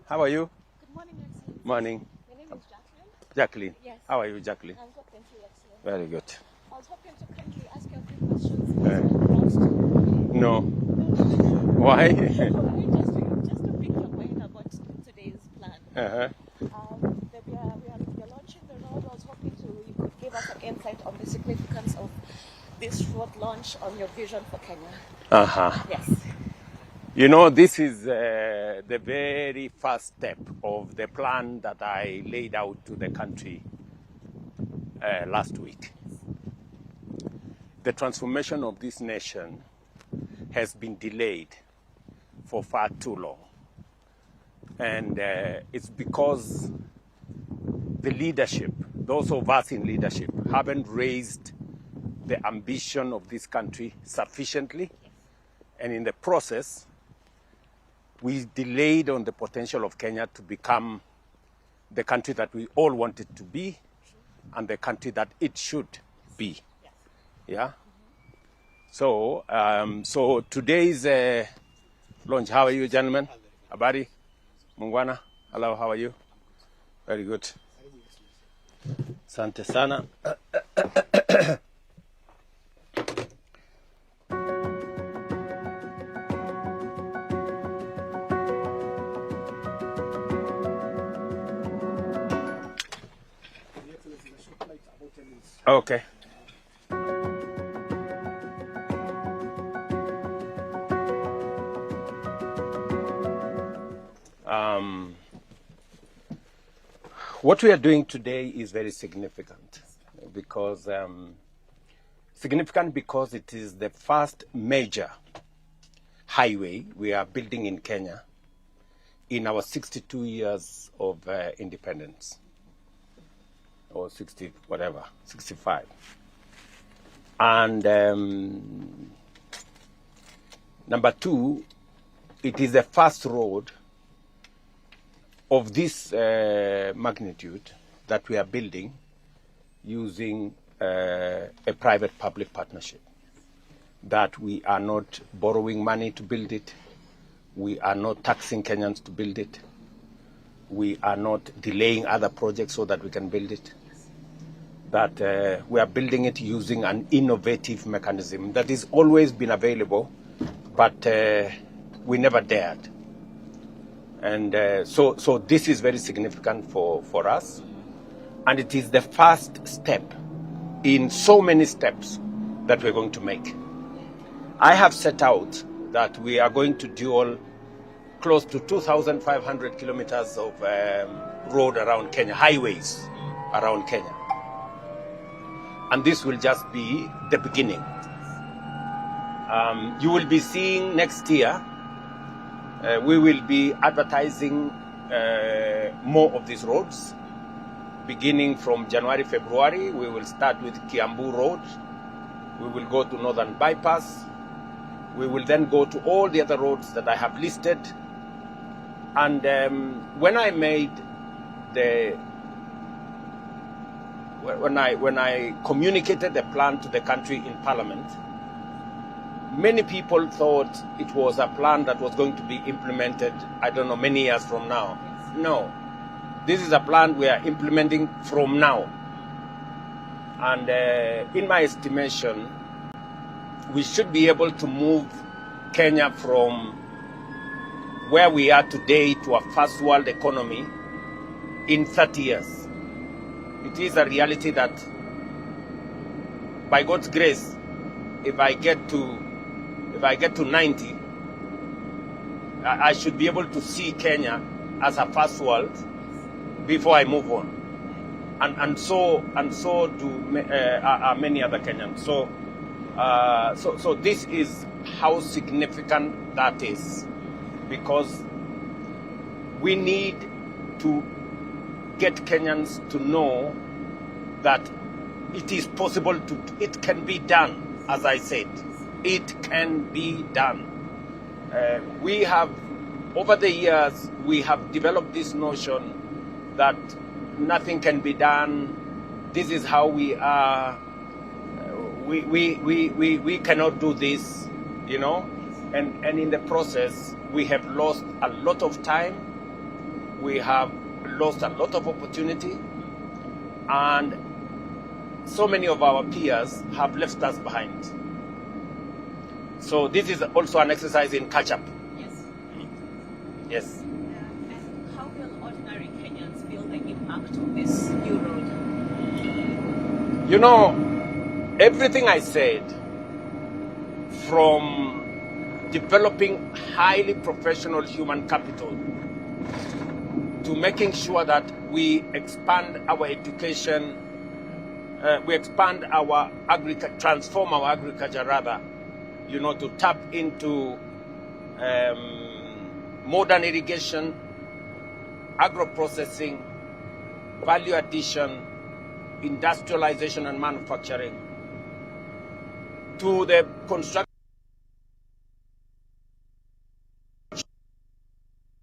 How are you? Good morning, Excellency. Morning. My name is Jacqueline. Jacqueline. Yes. How are you, Jacqueline? I'm good, thank you, Excellency. Very good. I was hoping to kindly ask you a few questions as regards to... No. No. Why? just to pick your brain about today's plan. Uh-huh. We're launching the road. I was hoping you could give us an insight on the significance of this road launch on your vision for Kenya. Uh-huh. Yes. You know, this is the very first step of the plan that I laid out to the country last week. The transformation of this nation has been delayed for far too long. And it's because the leadership, those of us in leadership, haven't raised the ambition of this country sufficiently. And in the process, we delayed on the potential of Kenya to become the country that we all want it to be and the country that it should be. Yeah? So today's launch, how are you, gentlemen? Habari? Mungwana? Hello, how are you? Very good. Asante sana. Okay. What we are doing today is very significant because it is the first major highway we are building in Kenya in our 62 years of independence, or 60, whatever, 65. And number two, it is the first road of this magnitude that we are building using a private-public partnership. That we are not borrowing money to build it. We are not taxing Kenyans to build it. We are not delaying other projects so that we can build it. That we are building it using an innovative mechanism that has always been available, but we never dared. And so this is very significant for us. And it is the first step in so many steps that we're going to make. I have set out that we are going to dual close to 2,500 kilometers of road around Kenya, highways around Kenya. And this will just be the beginning. You will be seeing next year, we will be advertising more of these roads. Beginning from January, February, we will start with Kiambu Road. We will go to Northern Bypass. We will then go to all the other roads that I have listed. And when I made when I communicated the plan to the country in Parliament, many people thought it was a plan that was going to be implemented, I don't know, many years from now. No. This is a plan we are implementing from now. And in my estimation, we should be able to move Kenya from where we are today to a first world economy in 30 years. It is a reality that by God's grace, if I get to 90, I should be able to see Kenya as a first world before I move on, and so do are many other Kenyans. So this is how significant that is, because we need to get Kenyans to know that it is possible it can be done. As I said, it can be done. We have, over the years, we have developed this notion that nothing can be done. This is how we are. We cannot do this, you know. And in the process, we have lost a lot of time. We have lost a lot of opportunity. And so many of our peers have left us behind. So this is also an exercise in catch-up. Yes. Yes. And how will ordinary Kenyans feel the impact of this new road? You know, everything I said, from developing highly professional human capital to making sure that we expand our education, we expand our agriculture, transform our agriculture rather, you know, to tap into modern irrigation, agro-processing, value addition, industrialization and manufacturing, to the construction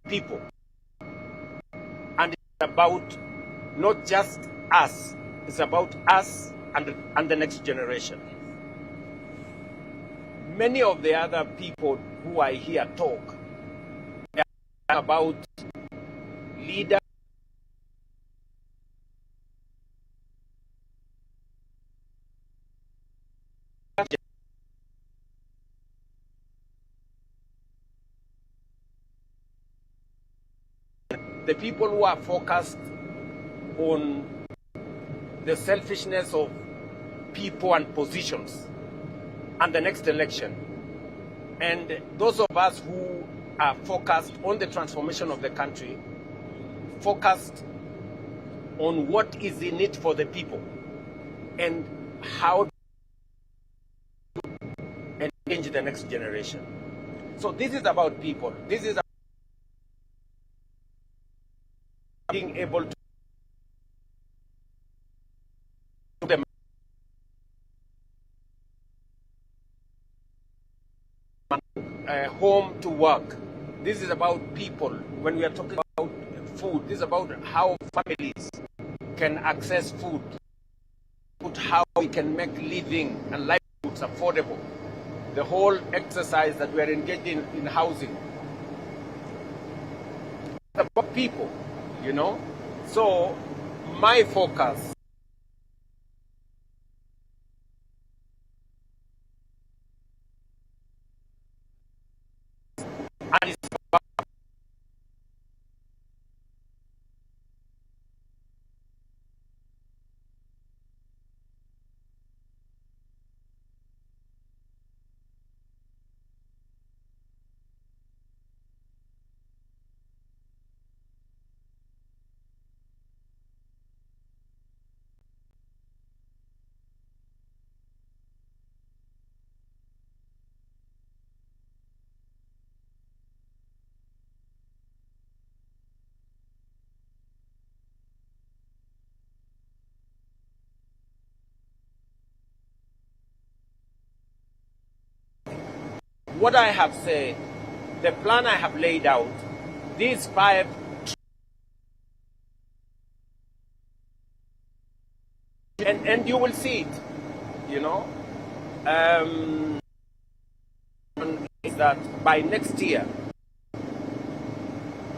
people. And it's about not just us, it's about us and the next generation. Many of the other people who I hear talk about leaders, the people who are focused on the selfishness of people and positions and the next election. And those of us who are focused on the transformation of the country, focused on what is in it for the people and how to engage the next generation. So this is about people. This is about being able to them home to work. This is about people. When we are talking about food, this is about how families can access food, how we can make living and livelihoods affordable. The whole exercise that we are engaged in housing. It's about people, you know. So my focus and it's about what I have said, the plan I have laid out, these 5 and you will see it, you know, is that by next year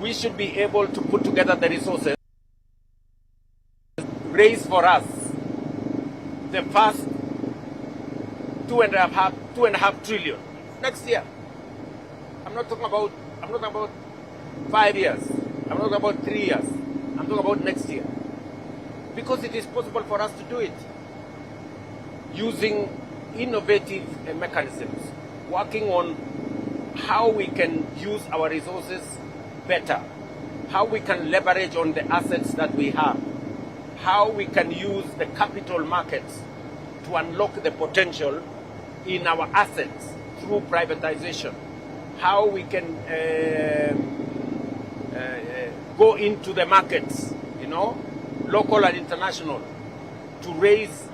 we should be able to put together the resources, raise for us the first 2.5 trillion next year. I'm not talking about 5 years. I'm not talking about 3 years. I'm talking about next year. Because it is possible for us to do it using innovative mechanisms, working on how we can use our resources better, how we can leverage on the assets that we have, how we can use the capital markets to unlock the potential in our assets through privatization, how we can go into the markets, you know, local and international, to raise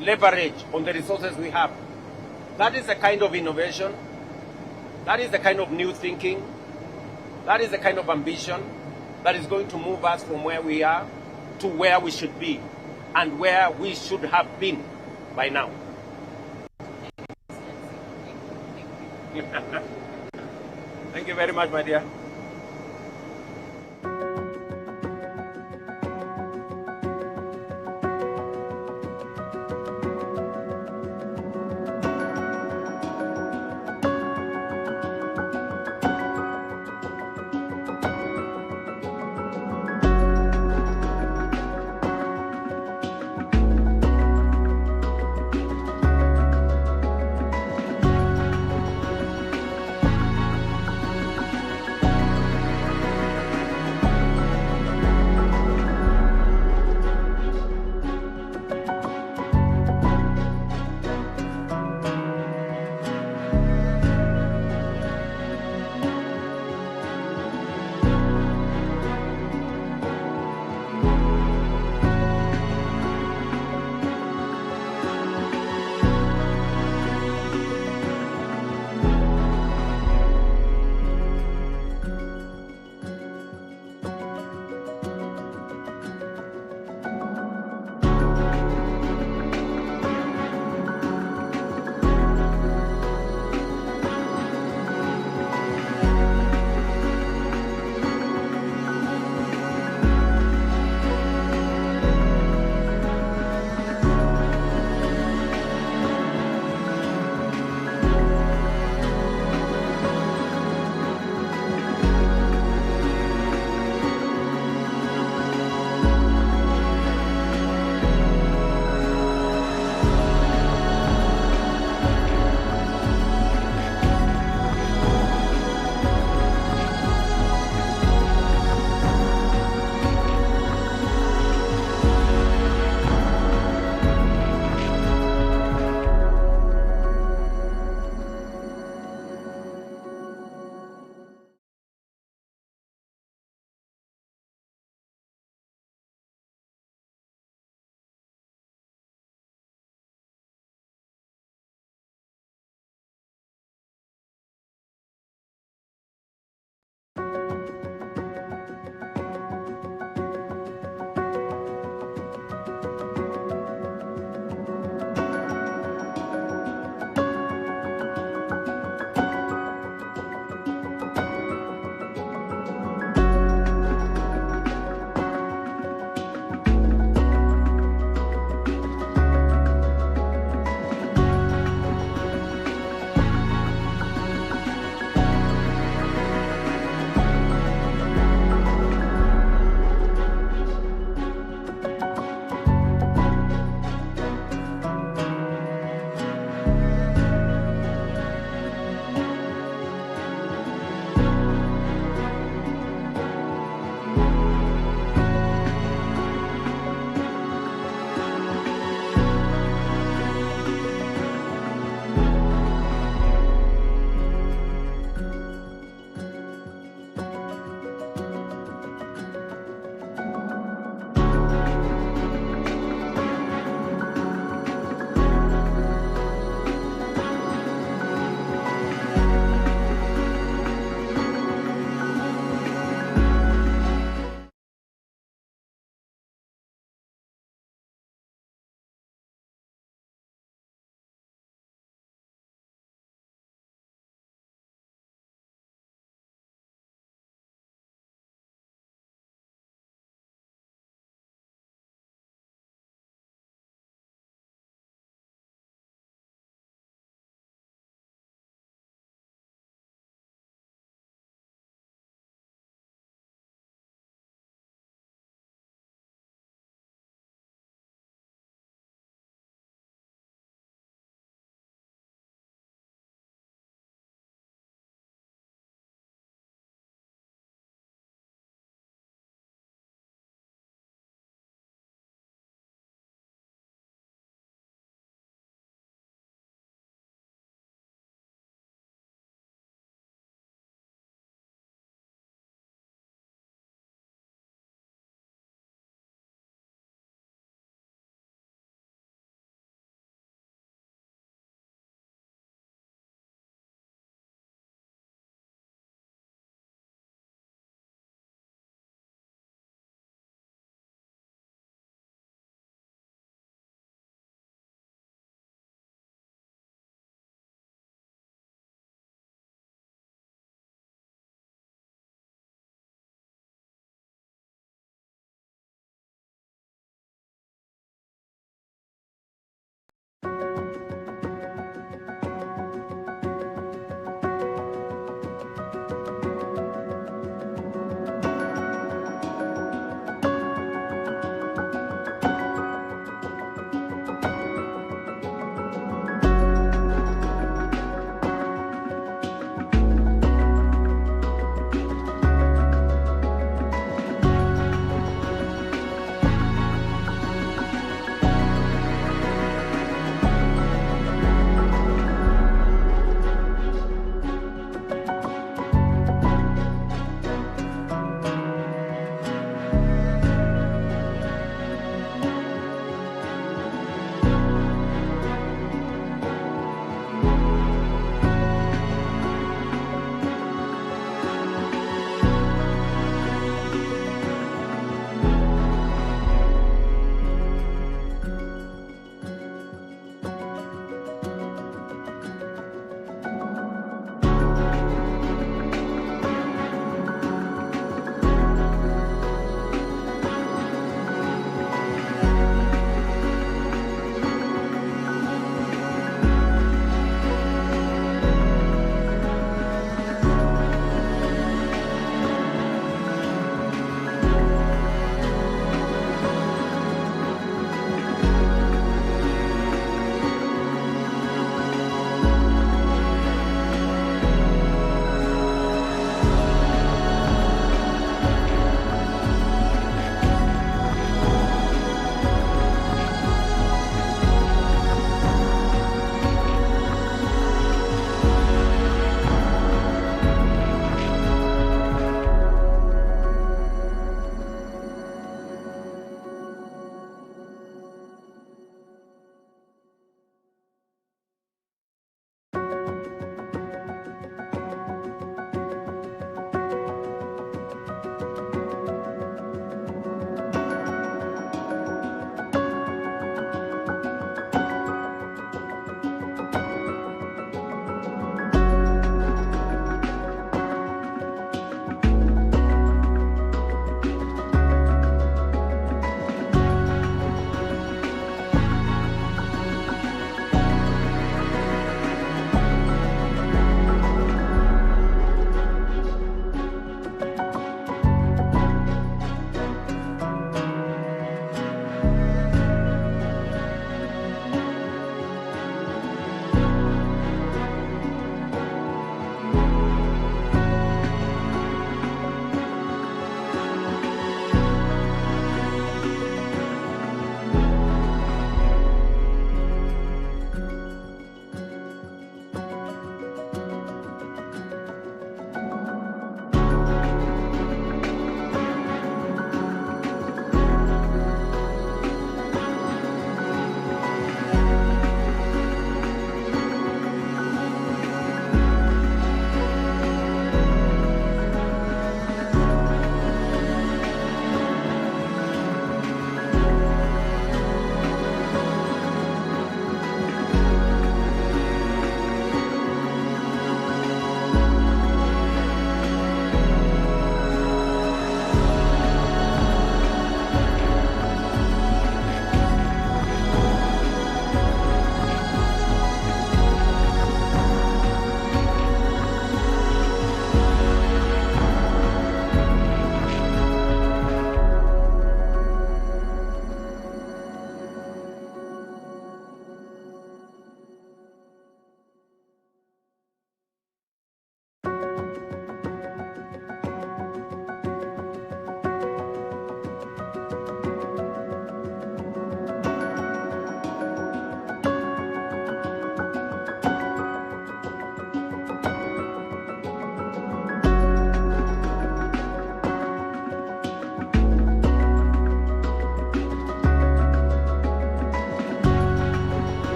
leverage on the resources we have. That is the kind of innovation, that is the kind of new thinking, that is the kind of ambition that is going to move us from where we are to where we should be and where we should have been by now. Thank you very much, my dear.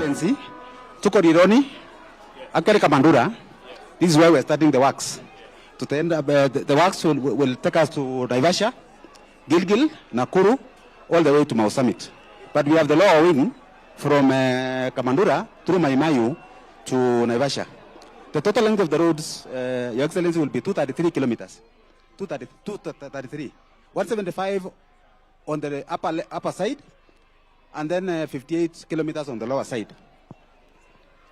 Excellency, tuko Rironi, actually Kamandura. This is where we're starting the works. To the end, the works will take us to Naivasha, Gilgil, Nakuru, all the way to Mau Summit. But we have the lower wing from Kamandura through Mai-Mahiu to Naivasha. The total length of the roads, Your Excellency, will be 233 kilometers. 233. 175 on the upper side, and then 58 kilometers on the lower side.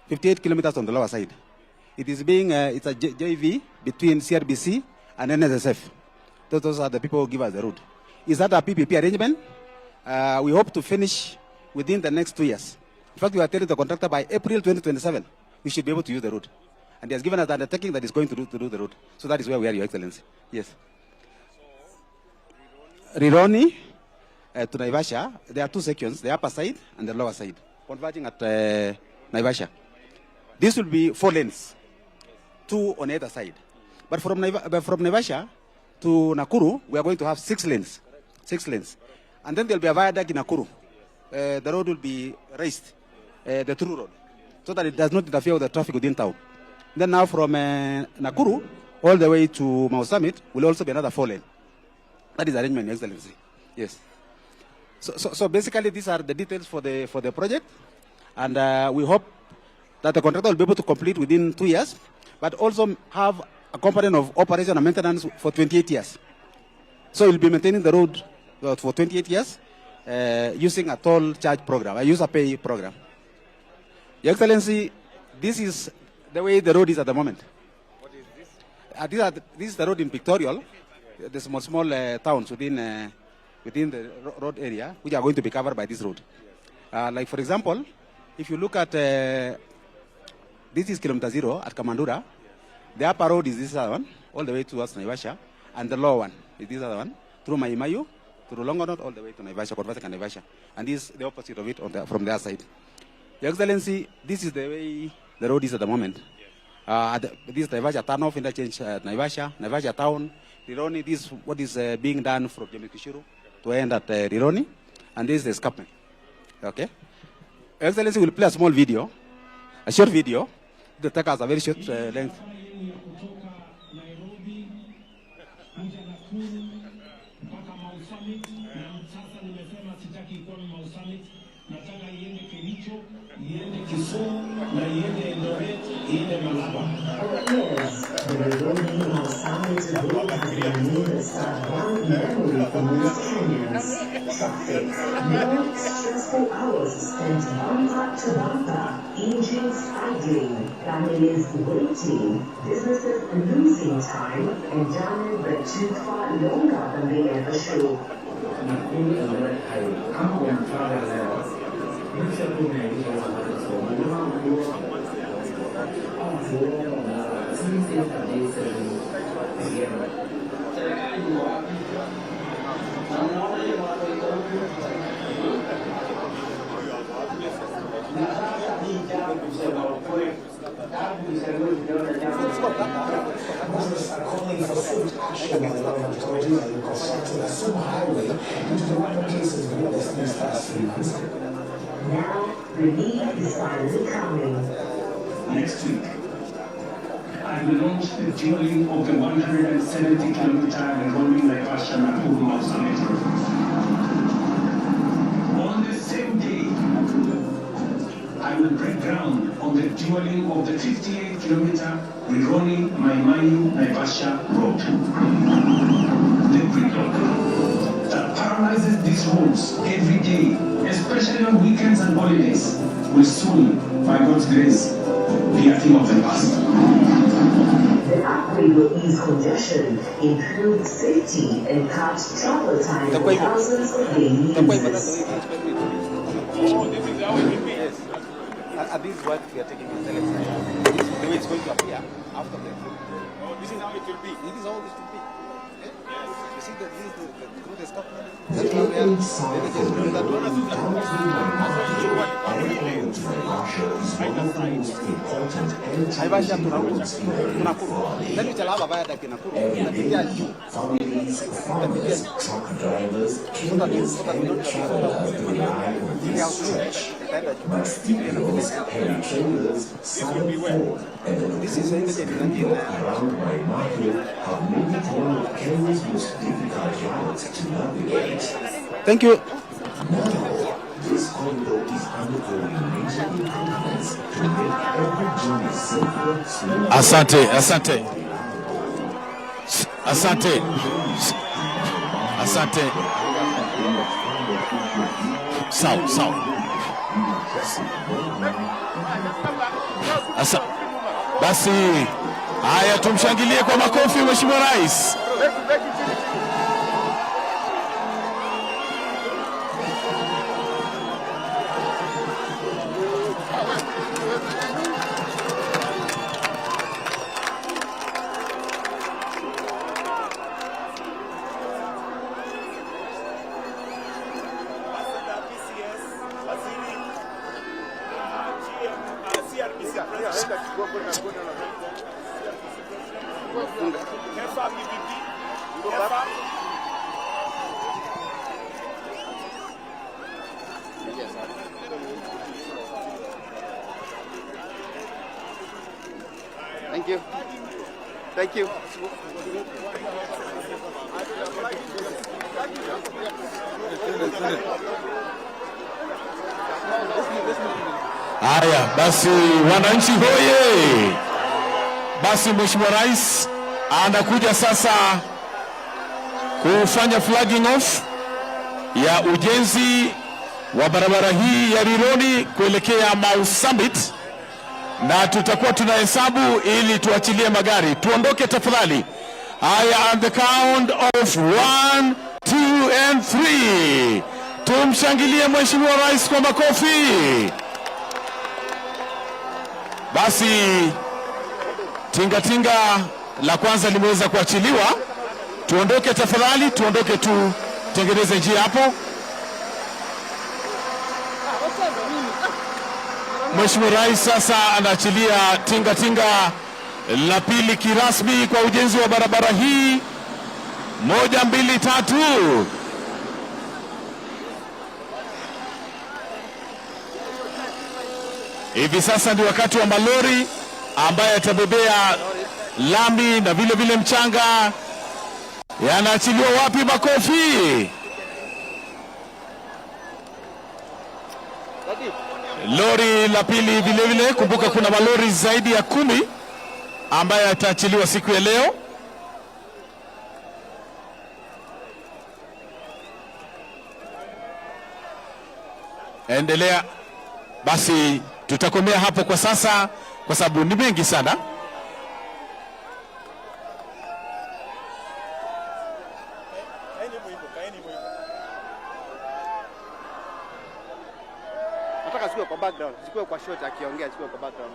58 kilometers on the lower side. It is being, it's a JV between CRBC and NSSF. Those are the people who give us the road. Is that a PPP arrangement? We hope to finish within the next 2 years. In fact, we are telling the contractor by April 2027, we should be able to use the road. And he has given us the undertaking that is going to do the road. So that is where we are, Your Excellency. Yes. Rironi to Naivasha, there are two sections, the upper side and the lower side, converging at Naivasha. This will be 4 lanes, 2 on either side. But from Naivasha to Nakuru, we are going to have 6 lanes. 6 lanes. And then there will be a viaduct in Nakuru. The road will be raised, the through road, so that it does not interfere with the traffic within town. Then now from Nakuru all the way to Mau Summit will also be another 4 lane. That is arrangement, Your Excellency. Yes. So basically these are the details for the project, and we hope that the contractor will be able to complete within 2 years, but also have a component of operation and maintenance for 28 years. So we'll be maintaining the road for 28 years using a toll charge program, a user pay program. Your Excellency, this is the way the road is at the moment. What is this? This is the road in Pictorial, the small towns within the road area, which are going to be covered by this road. Like for example, if you look at, this is kilometer 0 at Kamandura, the upper road is this other one, all the way towards Naivasha, and the lower one is this other one, through Mai-Mahiu, through Longonot, all the way to Naivasha, Korvasek and Naivasha. And this is the opposite of it from the other side. Your Excellency, this is the way the road is at the moment. This is Naivasha turnoff interchange at Naivasha town, Rironi. This is what is being done from Jamikishuru to end at Rironi, and this is the escarpment. Okay. Your Excellency will play a small video, a short video. The take us a very short length. Yes, the Rironi-Mau summit today has been made a sad memory for most Kenyans. Traffic, long, stressful hours spent bumper to bumper, engines idling, families waiting, businesses losing time, and journey that took far longer than they ever should. Motorists are calling for swift action by the government authorities on the construction of a superhighway due to the number of cases witnessed these past 3 months. Now, relief is finally coming. Next week, I will launch the dueling of the 170-kilometer Rironi-Naivasha Nakuru Summit. On the same day, I will break ground on the dueling of the 58-kilometer Rironi-Mai-Mahiu-Naivasha road. The gridlock that paralyzes these roads every day, especially on weekends and holidays, will soon, by God's grace, be a thing of the past. The upgrade will ease congestion, improve safety, and cut travel time for thousands of daily users. This is what we are taking in the next time. This is the way it's going to appear after the. Oh, this is how it will be. It is how this will be. Okay? Yes. You see that this is the through the escarpment. The open side for the Naivasha to Nakuru. Then we shall have a viaduct in Nakuru. Families, farmers, truck drivers, cleaners, and travelers rely on this stretch. but steeples, heavy trailers, sudden fall, and the locomotives around my market have made it one of Kenya's most difficult routes to navigate. Thank you. Now, this corridor is undergoing major improvements to make every journey safer, smoother, Asante. Sawa. Basi haya, tumshangilie kwa makofi Mheshimiwa Rais. Thank you. Haya, basi wananchi hoye. Basi Mheshimiwa Rais anakuja sasa kufanya flagging off ya ujenzi wa barabara hii ya Rironi kuelekea Mau Summit, na tutakuwa tunahesabu ili tuachilie magari. Tuondoke tafadhali. Haya, on the count of 1, 2 and 3. Tumshangilie Mheshimiwa Rais kwa makofi. Basi tingatinga la kwanza limeweza kuachiliwa. Tuondoke tafadhali, tuondoke tu, tengeneze njia hapo. Mheshimiwa Rais sasa anaachilia tingatinga la pili kirasmi kwa ujenzi wa barabara hii. 1, 2, 3. Hivi sasa ni wakati wa malori ambaye atabebea lami na vile vile mchanga. Yanaachiliwa wapi? Makofi. Lori la pili vile vile, kumbuka kuna malori zaidi ya 10 ambaye ataachiliwa siku ya leo. Endelea. Basi tutakomea hapo kwa sasa kwa sababu ni mengi sana. Nataka sikuwe kwa background, sikuwe kwa shot akiongea, sikuwe kwa background.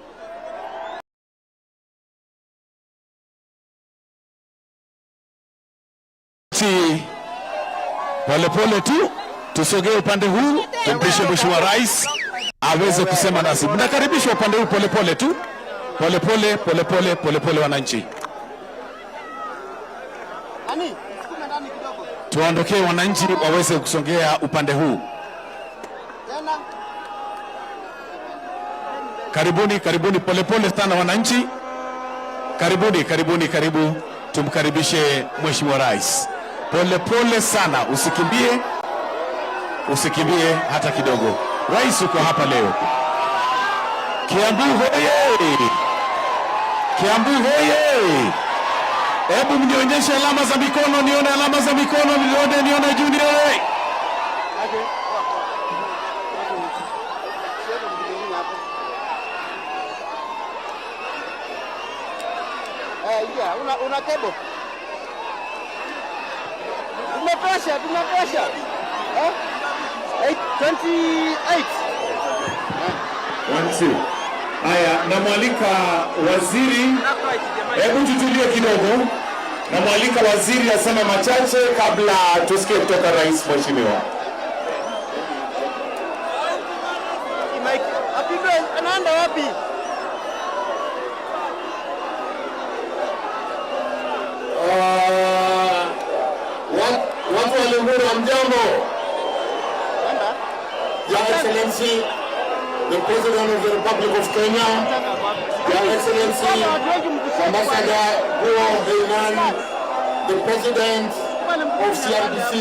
Pole tu tusogee upande huu, tumpishe Mheshimiwa Rais aweze kusema nasi. Mnakaribishwa upande huu pole tu. Pole wananchi. Tuondokee wananchi waweze kusongea upande huu. Karibuni pole sana wananchi. Karibu. Tumkaribishe Mheshimiwa Rais. Pole sana, usikimbie hata kidogo. Rais uko hapa leo. Kiambu hoye. Hebu mnionyeshe alama za mikono, nione alama za mikono, nione Junior. Una kebo. Tumetosha. 28. Haya, namwalika waziri. Hebu tutulie kidogo. Namwalika waziri aseme machache kabla tusikie kutoka rais. Mheshimiwa. Anaenda wapi? Watu wa Lunguru, mjambo. Your Excellency, the President of the Republic of Kenya, Your Excellency Ambassador Guo Heinan, the President of CRDC,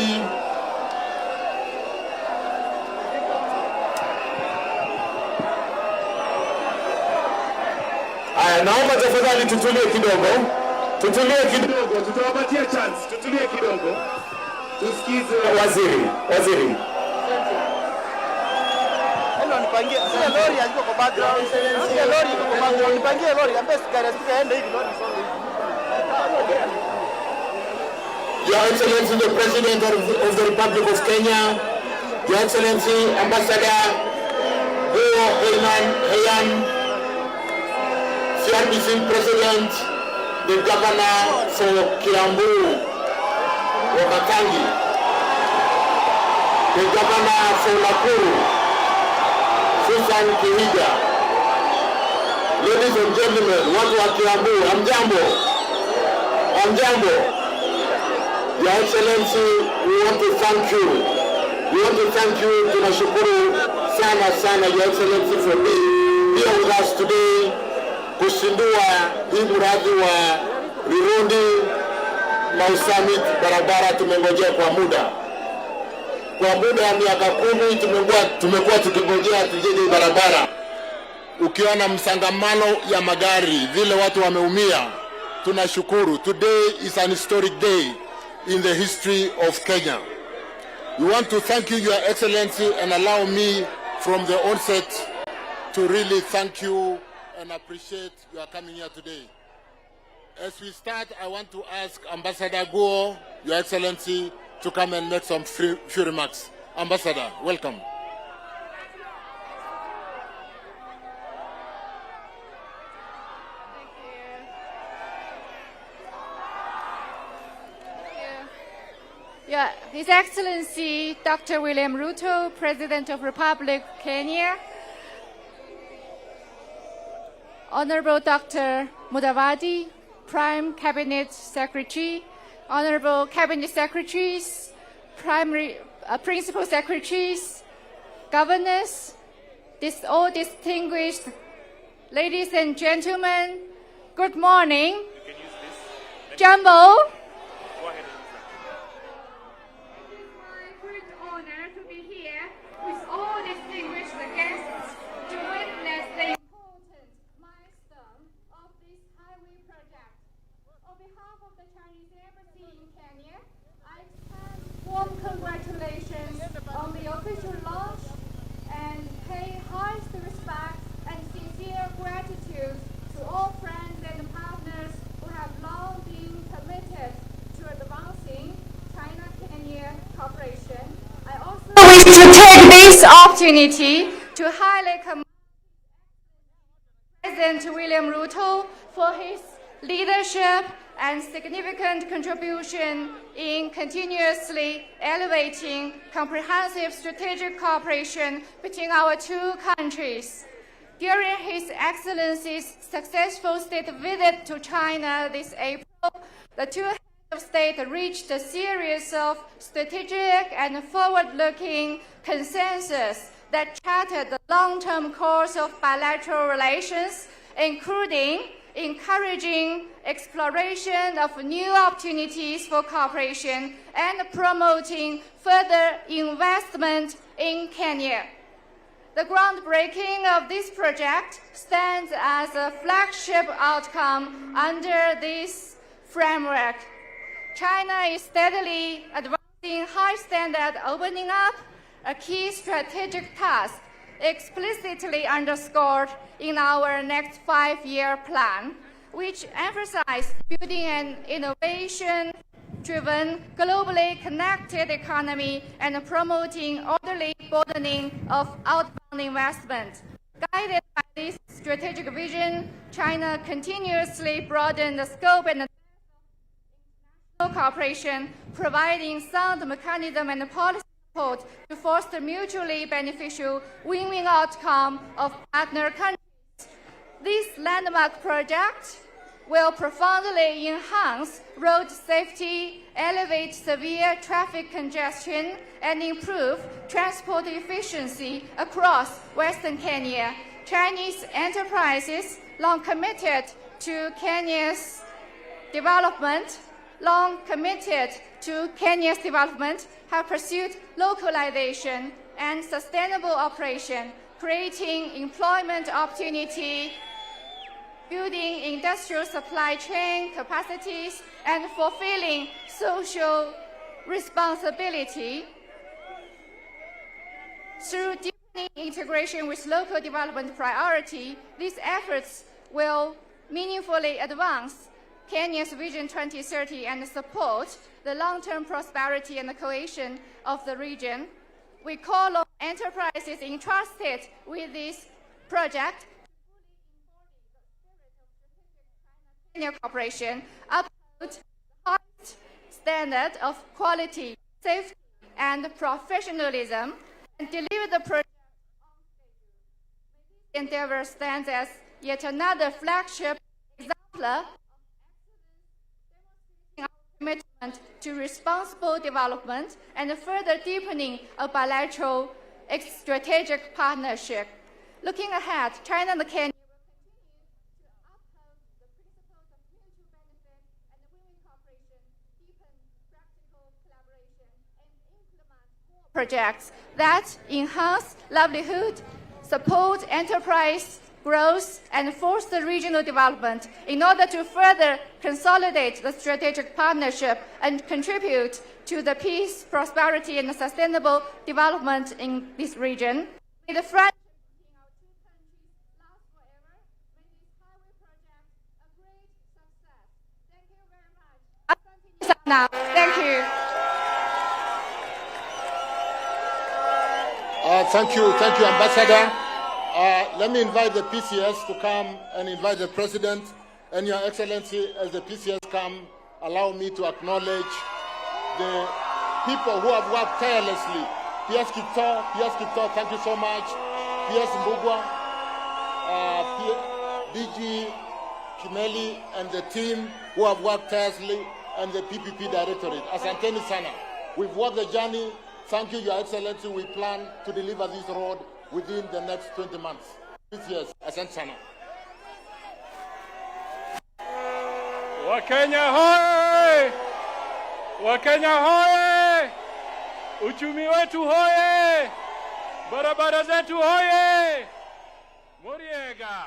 naomba tafadhali tutulie kidogo, tutawapatia chance, tutulie kidogo, tusikize waziri. Nipangie sio lori aliko kwa background. Sio lori iko kwa background. Nipangie lori ambaye sigara zikaenda hivi lori songe hivi. Your Excellency the President of the Republic of Kenya, Your Excellency Ambassador Guo Heinan, CRDC President, the Governor for Kiambu, Wakatangi, the Governor for Nakuru, Susan Kihida. Ladies and gentlemen, watu wa Kiambu, hamjambo. Your Excellency, we want to thank you. Tunashukuru sana, Your Excellency, for being here with us today. Kusindua hii mradi wa Rironi-Mau Summit, barabara tumengojea kwa muda ya miaka 10 tumekuwa tukingojea tujenge barabara. Ukiona msangamano ya magari vile watu wameumia, tunashukuru. Today is an historic day in the history of Kenya. We want to thank you, Your Excellency, and allow me from the onset to really thank you and appreciate your coming here today. As we start, I want to ask Ambassador Guo, Your Excellency, to come and make some few remarks. Ambassador, welcome. Yeah, His Excellency Dr. William Ruto, President of Republic of Kenya, Honorable Dr. Mudavadi, Prime Cabinet Secretary, Honorable Cabinet Secretaries, Principal Secretaries, Governors, all distinguished ladies and gentlemen, good morning. Jumbo. It is my great honor to be here with all distinguished guests to witness the important milestone of this highway project. On behalf of the Chinese Embassy in Kenya, I extend warm congratulations on the official launch and pay highest respect and sincere gratitude to all friends and partners who have long been committed to advancing China-Kenya cooperation. I also wish to take this opportunity to highly commend President William Ruto for his leadership and significant contribution in continuously elevating comprehensive strategic cooperation between our two countries. During His Excellency's successful state visit to China this April, the two heads of state reached a series of strategic and forward-looking consensus that charted the long-term course of bilateral relations, including encouraging exploration of new opportunities for cooperation and promoting further investment in Kenya. The groundbreaking of this project stands as a flagship outcome under this framework. China is steadily advancing high-standard opening up, a key strategic task explicitly underscored in our next 5-year plan, which emphasizes building an innovation-driven, globally connected economy and promoting orderly broadening of outbound investment. Guided by this strategic vision, China continuously broadened the scope and cooperation, providing sound mechanism and policy support to foster mutually beneficial win-win outcome of partner countries. This landmark project will profoundly enhance road safety, elevate severe traffic congestion, and improve transport efficiency across Western Kenya. Chinese enterprises, long committed to Kenya's development, have pursued localization and sustainable operation, creating employment opportunity, building industrial supply chain capacities, and fulfilling social responsibility. Through deepening integration with local development priority, these efforts will meaningfully advance Kenya's Vision 2030 and support the long-term prosperity and the cohesion of the region. We call on enterprises entrusted with this project Kenya cooperation uphold the highest standard of quality, safety, and professionalism, and deliver the project on schedule. This endeavor stands as yet another flagship exemplar of excellence, demonstrating our commitment to responsible development and further deepening a bilateral strategic partnership. Looking ahead, China and Kenya projects that enhance livelihood, support enterprise growth, and foster regional development in order to further consolidate the strategic partnership and contribute to the peace, prosperity, and sustainable development in this region. May the friendship between our two countries last forever. May this highway project a great success. Thank you very much. Asante sana. Thank you. Thank you, Ambassador. Let me invite the PCS to come and invite the President. And Your Excellency, as the PCS come, allow me to acknowledge the people who have worked tirelessly. PS Kipto, thank you so much. PS Mbugwa, DG Kimeli, and the team who have worked tirelessly, and the PPP Directorate. Asanteni sana. We've walked the journey. Thank you, Your Excellency. We plan to deliver this road within the next 20 months. Yes, asante sana. Wakenya hoye! Wakenya hoye! Uchumi wetu hoye! Barabara zetu hoye! Muriega!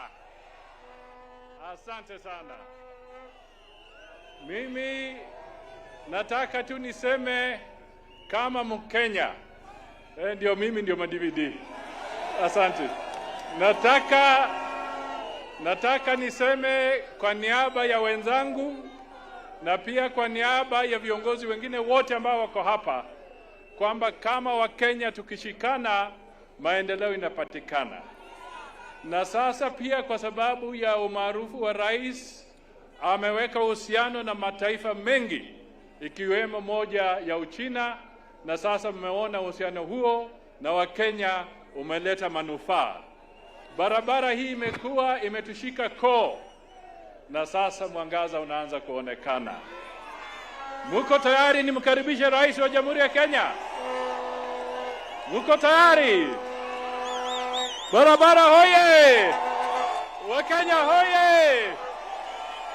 Asante sana. Mimi nataka tu niseme kama Mkenya, mimi ndio ma-DVD. Asante. Nataka niseme kwa niaba ya wenzangu na pia kwa niaba ya viongozi wengine wote ambao wako hapa kwamba kama Wakenya tukishikana maendeleo inapatikana. Na sasa pia kwa sababu ya umaarufu wa rais ameweka uhusiano na mataifa mengi ikiwemo moja ya Uchina, na sasa mmeona uhusiano huo na Wakenya umeleta manufaa. Barabara hii imetushika koo, na sasa mwangaza unaanza kuonekana. Muko tayari nimkaribishe rais wa Jamhuri ya Kenya? Muko tayari? Barabara hoye! Wakenya hoye!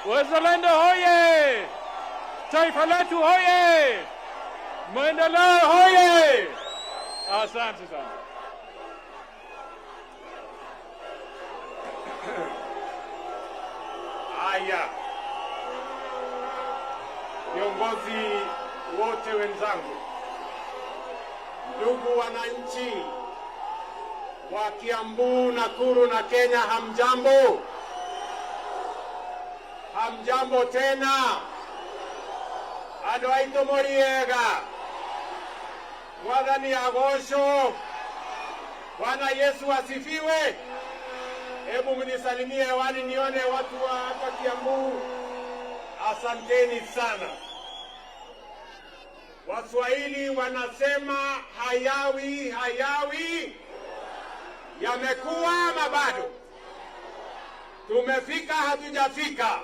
Wazalendo hoye! Taifa letu hoye! Maendeleo hoye! Asante sana. Haya, viongozi wote wenzangu, ndugu wananchi wa Kiambu, Nakuru na Kenya, hamjambo? Hamjambo tena? Ado aito moriega. Mwathani agocwo. Bwana Yesu asifiwe. Hebu mnisalimie hewani nione watu wa hapa Kiambu. Asanteni sana. Waswahili wanasema hayawi yamekuwa mabado. Tumefika hatujafika.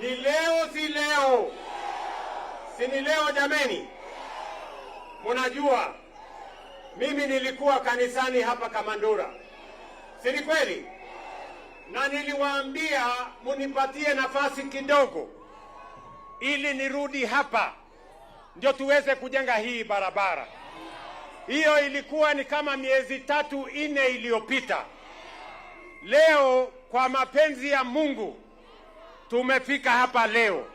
Ni leo si leo? Si ni leo jameni? Munajua mimi nilikuwa kanisani hapa Kamandura, si ni kweli? Na niliwaambia munipatie nafasi kidogo ili nirudi hapa ndio tuweze kujenga hii barabara. Hiyo ilikuwa ni kama miezi 3-4 iliyopita. Leo kwa mapenzi ya Mungu tumefika hapa leo,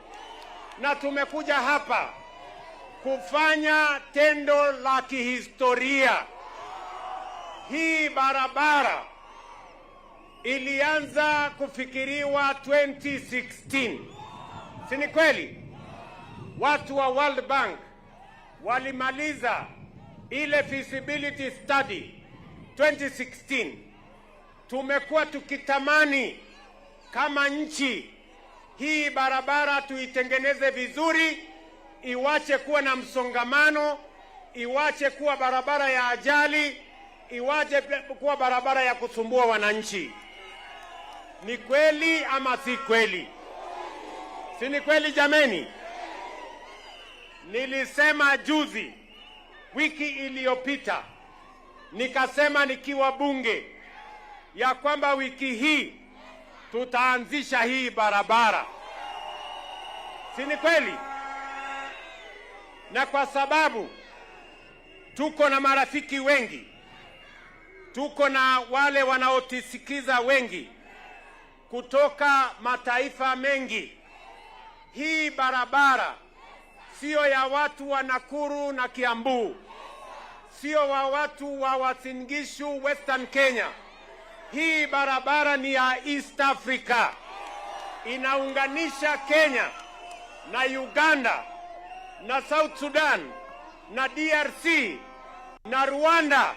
na tumekuja hapa kufanya tendo la kihistoria. Hii barabara ilianza kufikiriwa 2016. Si ni kweli? Watu wa World Bank walimaliza ile feasibility study 2016. Tumekuwa tukitamani kama nchi hii barabara tuitengeneze vizuri, iwache kuwa na msongamano, iwache kuwa barabara ya ajali, iwache kuwa barabara ya kusumbua wananchi. Ni kweli ama si kweli? Si ni kweli jameni? Nilisema juzi, wiki iliyopita, nikasema nikiwa bunge ya kwamba wiki hii tutaanzisha hii barabara. Si ni kweli? Na kwa sababu tuko na marafiki wengi, tuko na wale wanaotisikiza wengi kutoka mataifa mengi, hii barabara sio ya watu wa Nakuru na Kiambu, sio wa watu wa Uasin Gishu, Western Kenya. Hii barabara ni ya East Africa. Inaunganisha Kenya na Uganda na South Sudan na DRC na Rwanda.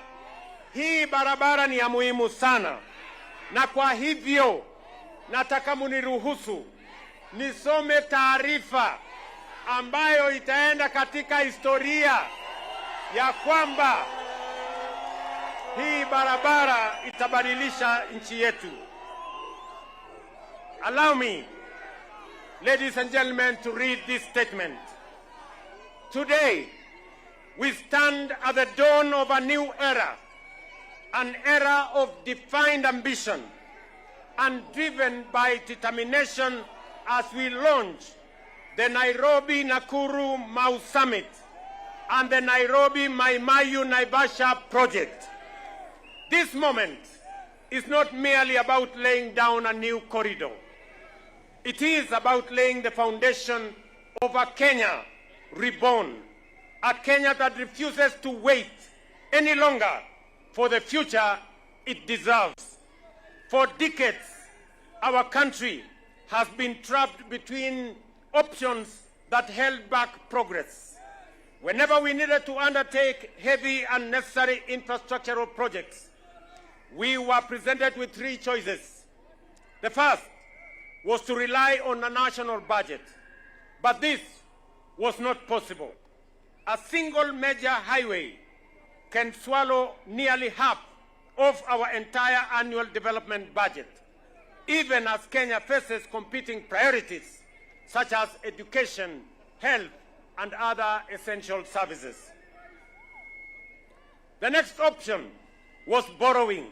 Hii barabara ni ya muhimu sana, na kwa hivyo nataka muniruhusu nisome taarifa ambayo itaenda katika historia ya kwamba hii barabara itabadilisha nchi yetu. Allow me, ladies and gentlemen, to read this statement. Today, we stand at the dawn of a new era, an era of defined ambition and driven by determination as we launch the Nairobi-Nakuru-Mau Summit and the Nairobi-Mai-Mahiu-Naivasha project. This moment is not merely about laying down a new corridor. It is about laying the foundation of a Kenya reborn, a Kenya that refuses to wait any longer for the future it deserves. For decades, our country has been trapped between options that held back progress. Whenever we needed to undertake heavy and necessary infrastructural projects, we were presented with 3 choices. The first was to rely on a national budget, but this was not possible. A single major highway can swallow nearly half of our entire annual development budget, even as Kenya faces competing priorities such as education, health, and other essential services. The next option was borrowing,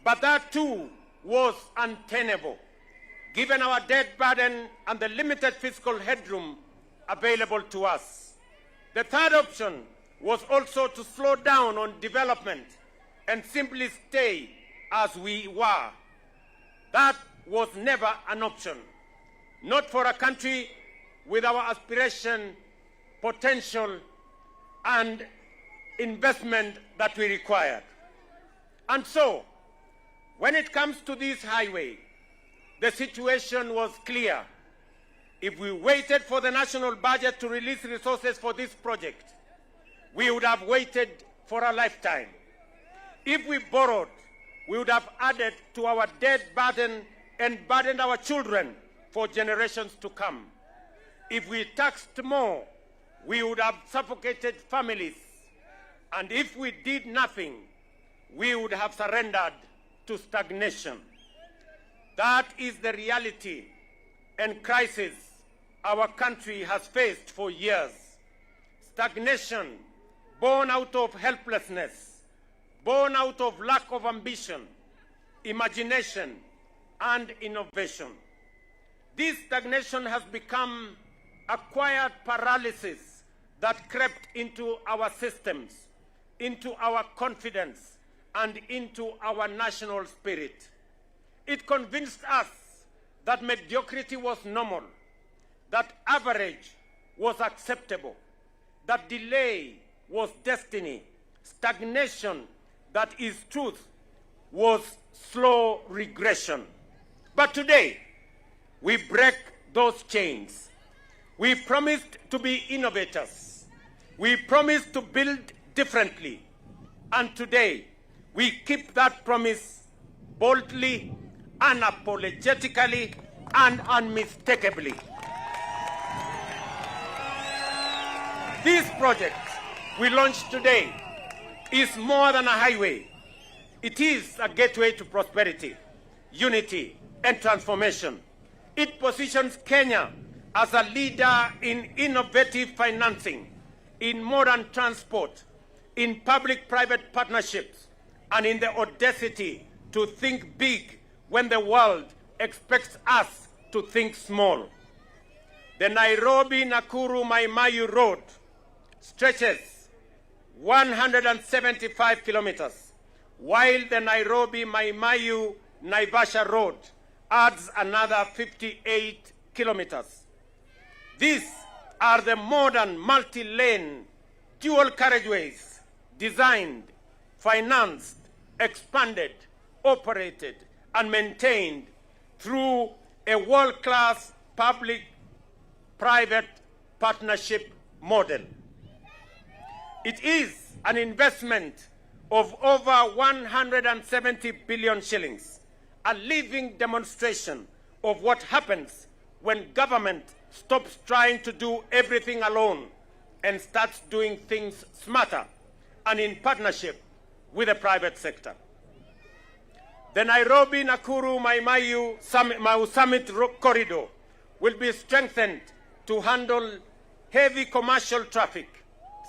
but that too was untenable, given our debt burden and the limited fiscal headroom available to us. The third option was also to slow down on development and simply stay as we were. That was never an option, not for a country with our aspiration, potential, and investment that we required. And so, when it comes to this highway, the situation was clear. If we waited for the national budget to release resources for this project, we would have waited for a lifetime. If we borrowed, we would have added to our debt burden and burdened our children for generations to come. If we taxed more, we would have suffocated families. And if we did nothing, we would have surrendered to stagnation. That is the reality, and crisis our country has faced for years. Stagnation born out of helplessness, born out of lack of ambition, imagination, and innovation. This stagnation has become a quiet paralysis that crept into our systems, into our confidence, and into our national spirit. It convinced us that mediocrity was normal, that average was acceptable, that delay was destiny, stagnation, that is truth, was slow regression. But today, we break those chains. We promised to be innovators. We promised to build differently. And today, we keep that promise boldly, unapologetically, and unmistakably. This project we launched today is more than a highway. It is a gateway to prosperity, unity, and transformation. It positions Kenya as a leader in innovative financing, in modern transport, in public-private partnerships, and in the audacity to think big when the world expects us to think small. The Nairobi-Nakuru-Mai-Mahiu road stretches 175 kilometers, while the Nairobi-Mai-Mahiu-Naivasha road adds another 58 kilometers. These are the modern multi-lane dual carriageways designed, financed, expanded, operated, and maintained through a world-class public-private partnership model. It is an investment of over 170 billion shillings, a living demonstration of what happens when government stops trying to do everything alone and starts doing things smarter and in partnership with the private sector. The Nairobi-Nakuru-Mai-Mahiu Summit corridor will be strengthened to handle heavy commercial traffic,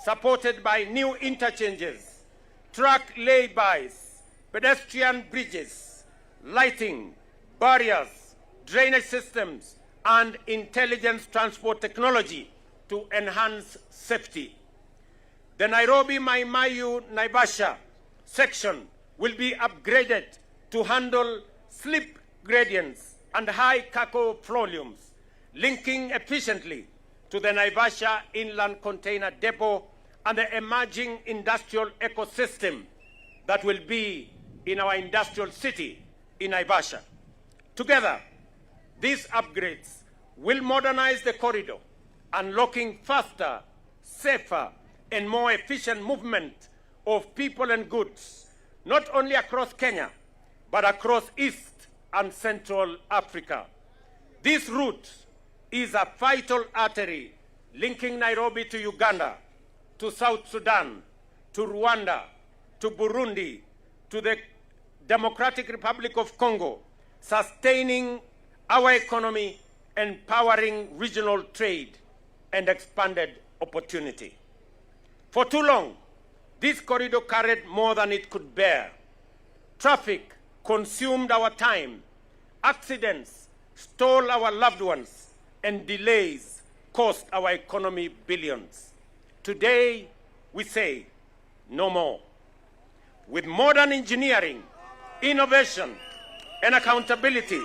supported by new interchanges, truck laybys, pedestrian bridges, lighting, barriers, drainage systems, and intelligence transport technology to enhance safety. The Nairobi-Mai-Mahiu-Naivasha section will be upgraded to handle slip gradients and high cargo volumes, linking efficiently to the Naivasha Inland Container Depot and the emerging industrial ecosystem that will be in our industrial city in Naivasha. Together, these upgrades will modernize the corridor, unlocking faster, safer, and more efficient movement of people and goods, not only across Kenya, but across East and Central Africa. This route is a vital artery linking Nairobi to Uganda, to South Sudan, to Rwanda, to Burundi, to the Democratic Republic of Congo, sustaining our economy, empowering regional trade, and expanded opportunity. For too long, this corridor carried more than it could bear. Traffic consumed our time, accidents stole our loved ones, and delays cost our economy billions. Today, we say no more. With modern engineering, innovation, and accountability,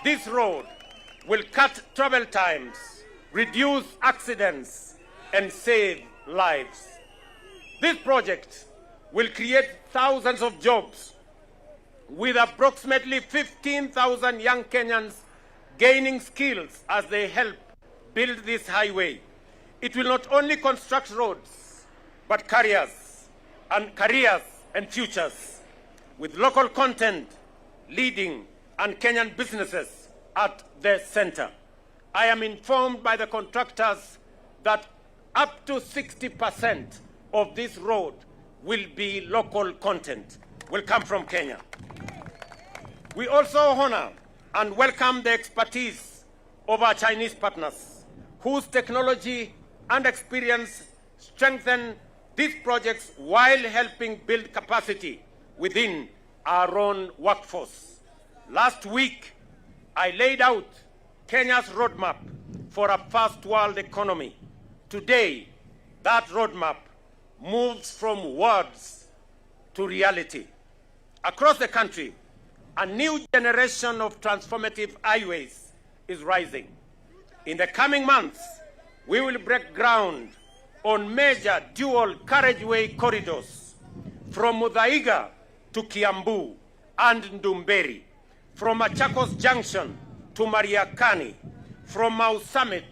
this road will cut travel times, reduce accidents, and save lives. This project will create thousands of jobs, with approximately 15,000 young Kenyans gaining skills as they help build this highway. It will not only construct roads, but careers and futures, with local content leading and Kenyan businesses at the center. I am informed by the contractors that up to 60% of this road will be local content, will come from Kenya. We also honor and welcome the expertise of our Chinese partners, whose technology and experience strengthen these projects while helping build capacity within our own workforce. Last week, I laid out Kenya's roadmap for a first world economy. Today, that roadmap moves from words to reality. Across the country, a new generation of transformative highways is rising. In the coming months, we will break ground on major dual carriageway corridors from Muthaiga to Kiambu and Ndumberi, from Machakos Junction to Mariakani, from Mau Summit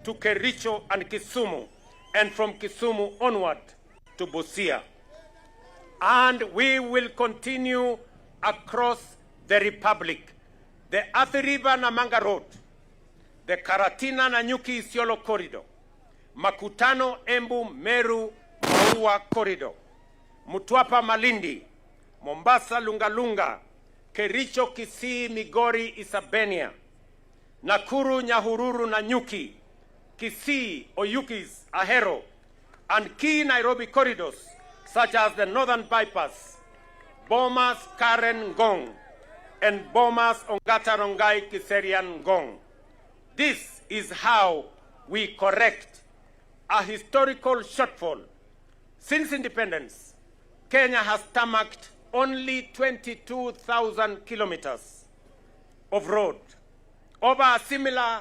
to Kericho and Kisumu, and from Kisumu onward to Busia. And we will continue across the Republic, the Athi River Namanga Road, the Karatina Nanyuki Isiolo Corridor, Makutano Embu Meru Maua Corridor, Mutwapa Malindi, Mombasa Lungalunga, Kericho Kisii Migori Isabenia, Nakuru Nyahururu Nanyuki, Kisii Oyugis Ahero, and key Nairobi corridors such as the Northern Bypass, Bomas Karen Ngong, and Bomas Ongata Rongai Kiserian Ngong. This is how we correct a historical shortfall. Since independence, Kenya has tarmacked only 22,000 kilometers of road. Over a similar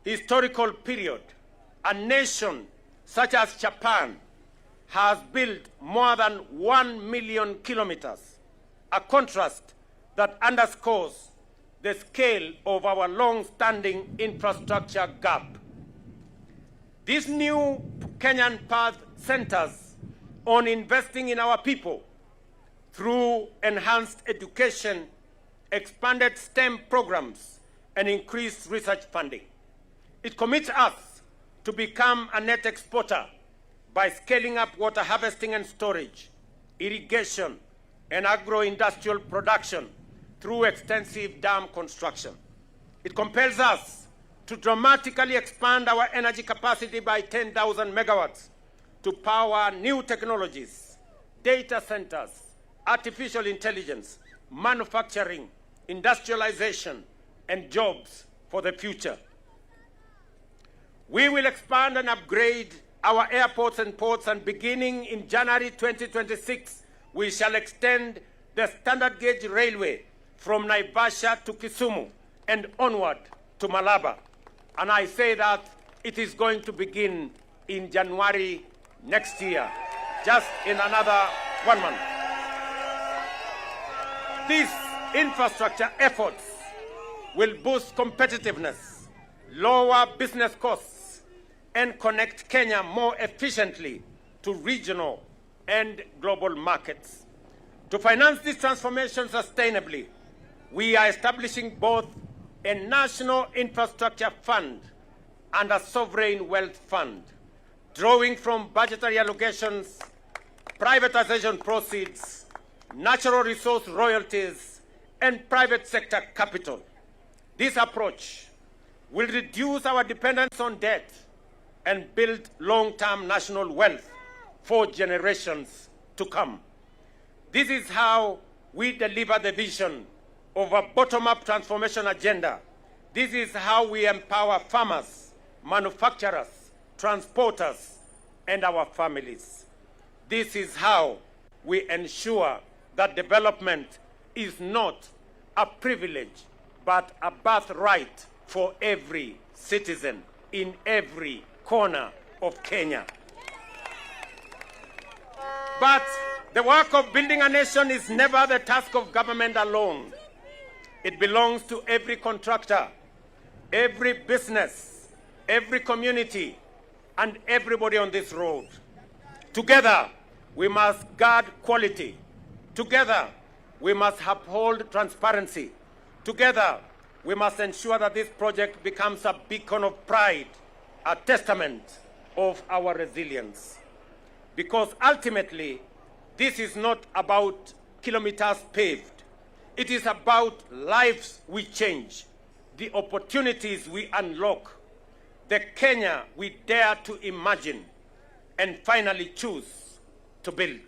historical period, a nation such as Japan has built more than 1 million kilometers, a contrast that underscores the scale of our long-standing infrastructure gap. This new Kenyan path centers on investing in our people through enhanced education, expanded STEM programs, and increased research funding. It commits us to become a net exporter by scaling up water harvesting and storage, irrigation, and agro-industrial production through extensive dam construction. It compels us to dramatically expand our energy capacity by 10,000 megawatts to power new technologies, data centers, artificial intelligence, manufacturing, industrialization, and jobs for the future. We will expand and upgrade our airports and ports, and beginning in January 2026, we shall extend the standard gauge railway from Naivasha to Kisumu and onward to Malaba. And I say that it is going to begin in January next year, just in another 1 month. These infrastructure efforts will boost competitiveness, lower business costs, and connect Kenya more efficiently to regional and global markets. To finance this transformation sustainably, we are establishing both a national infrastructure fund and a sovereign wealth fund, drawing from budgetary allocations, privatization proceeds, natural resource royalties, and private sector capital. This approach will reduce our dependence on debt and build long-term national wealth for generations to come. This is how we deliver the vision of a bottom-up transformation agenda. This is how we empower farmers, manufacturers, transporters, and our families. This is how we ensure that development is not a privilege, but a birthright for every citizen in every corner of Kenya. But the work of building a nation is never the task of government alone. It belongs to every contractor, every business, every community, and everybody on this road. Together, we must guard quality. Together, we must uphold transparency. Together, we must ensure that this project becomes a beacon of pride, a testament of our resilience. Because ultimately, this is not about kilometers paved. It is about lives we change, the opportunities we unlock, the Kenya we dare to imagine and finally choose to build.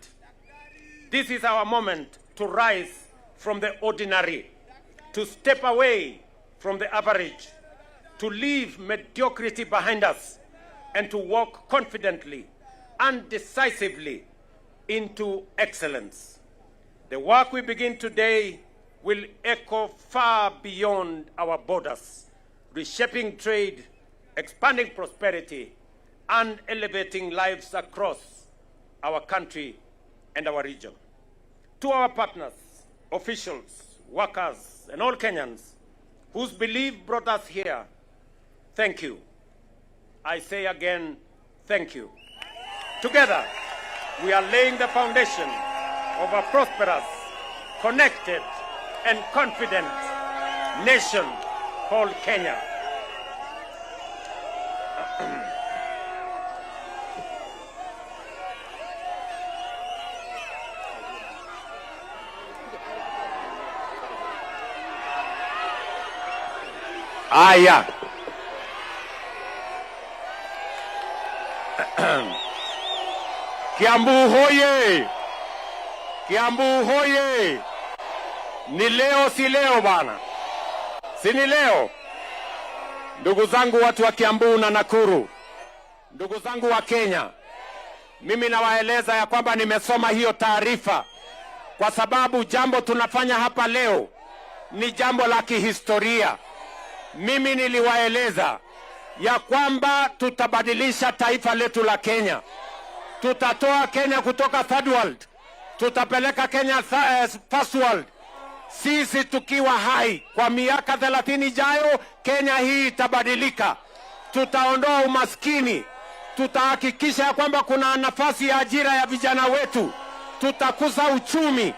This is our moment to rise from the ordinary, to step away from the average, to leave mediocrity behind us, and to walk confidently and decisively into excellence. The work we begin today will echo far beyond our borders, reshaping trade, expanding prosperity, and elevating lives across our country and our region. To our partners, officials, workers, and all Kenyans whose belief brought us here, thank you. I say again, thank you. Together, we are laying the foundation of a prosperous, connected, and confident nation called Kenya. Aya. Kiambu hoye! Kiambu hoye! Ni leo si leo bana. Si ni leo. Ndugu zangu watu wa Kiambu na Nakuru. Ndugu zangu wa Kenya. Mimi nawaeleza ya kwamba nimesoma hiyo taarifa kwa sababu jambo tunafanya hapa leo ni jambo la kihistoria. Mimi niliwaeleza ya kwamba tutabadilisha taifa letu la Kenya. Tutatoa Kenya kutoka third world. Tutapeleka Kenya first world. Sisi tukiwa hai kwa miaka 30 ijayo, Kenya hii itabadilika. Tutaondoa umaskini. Tutahakikisha ya kwamba kuna nafasi ya ajira ya vijana wetu. Tutakuza uchumi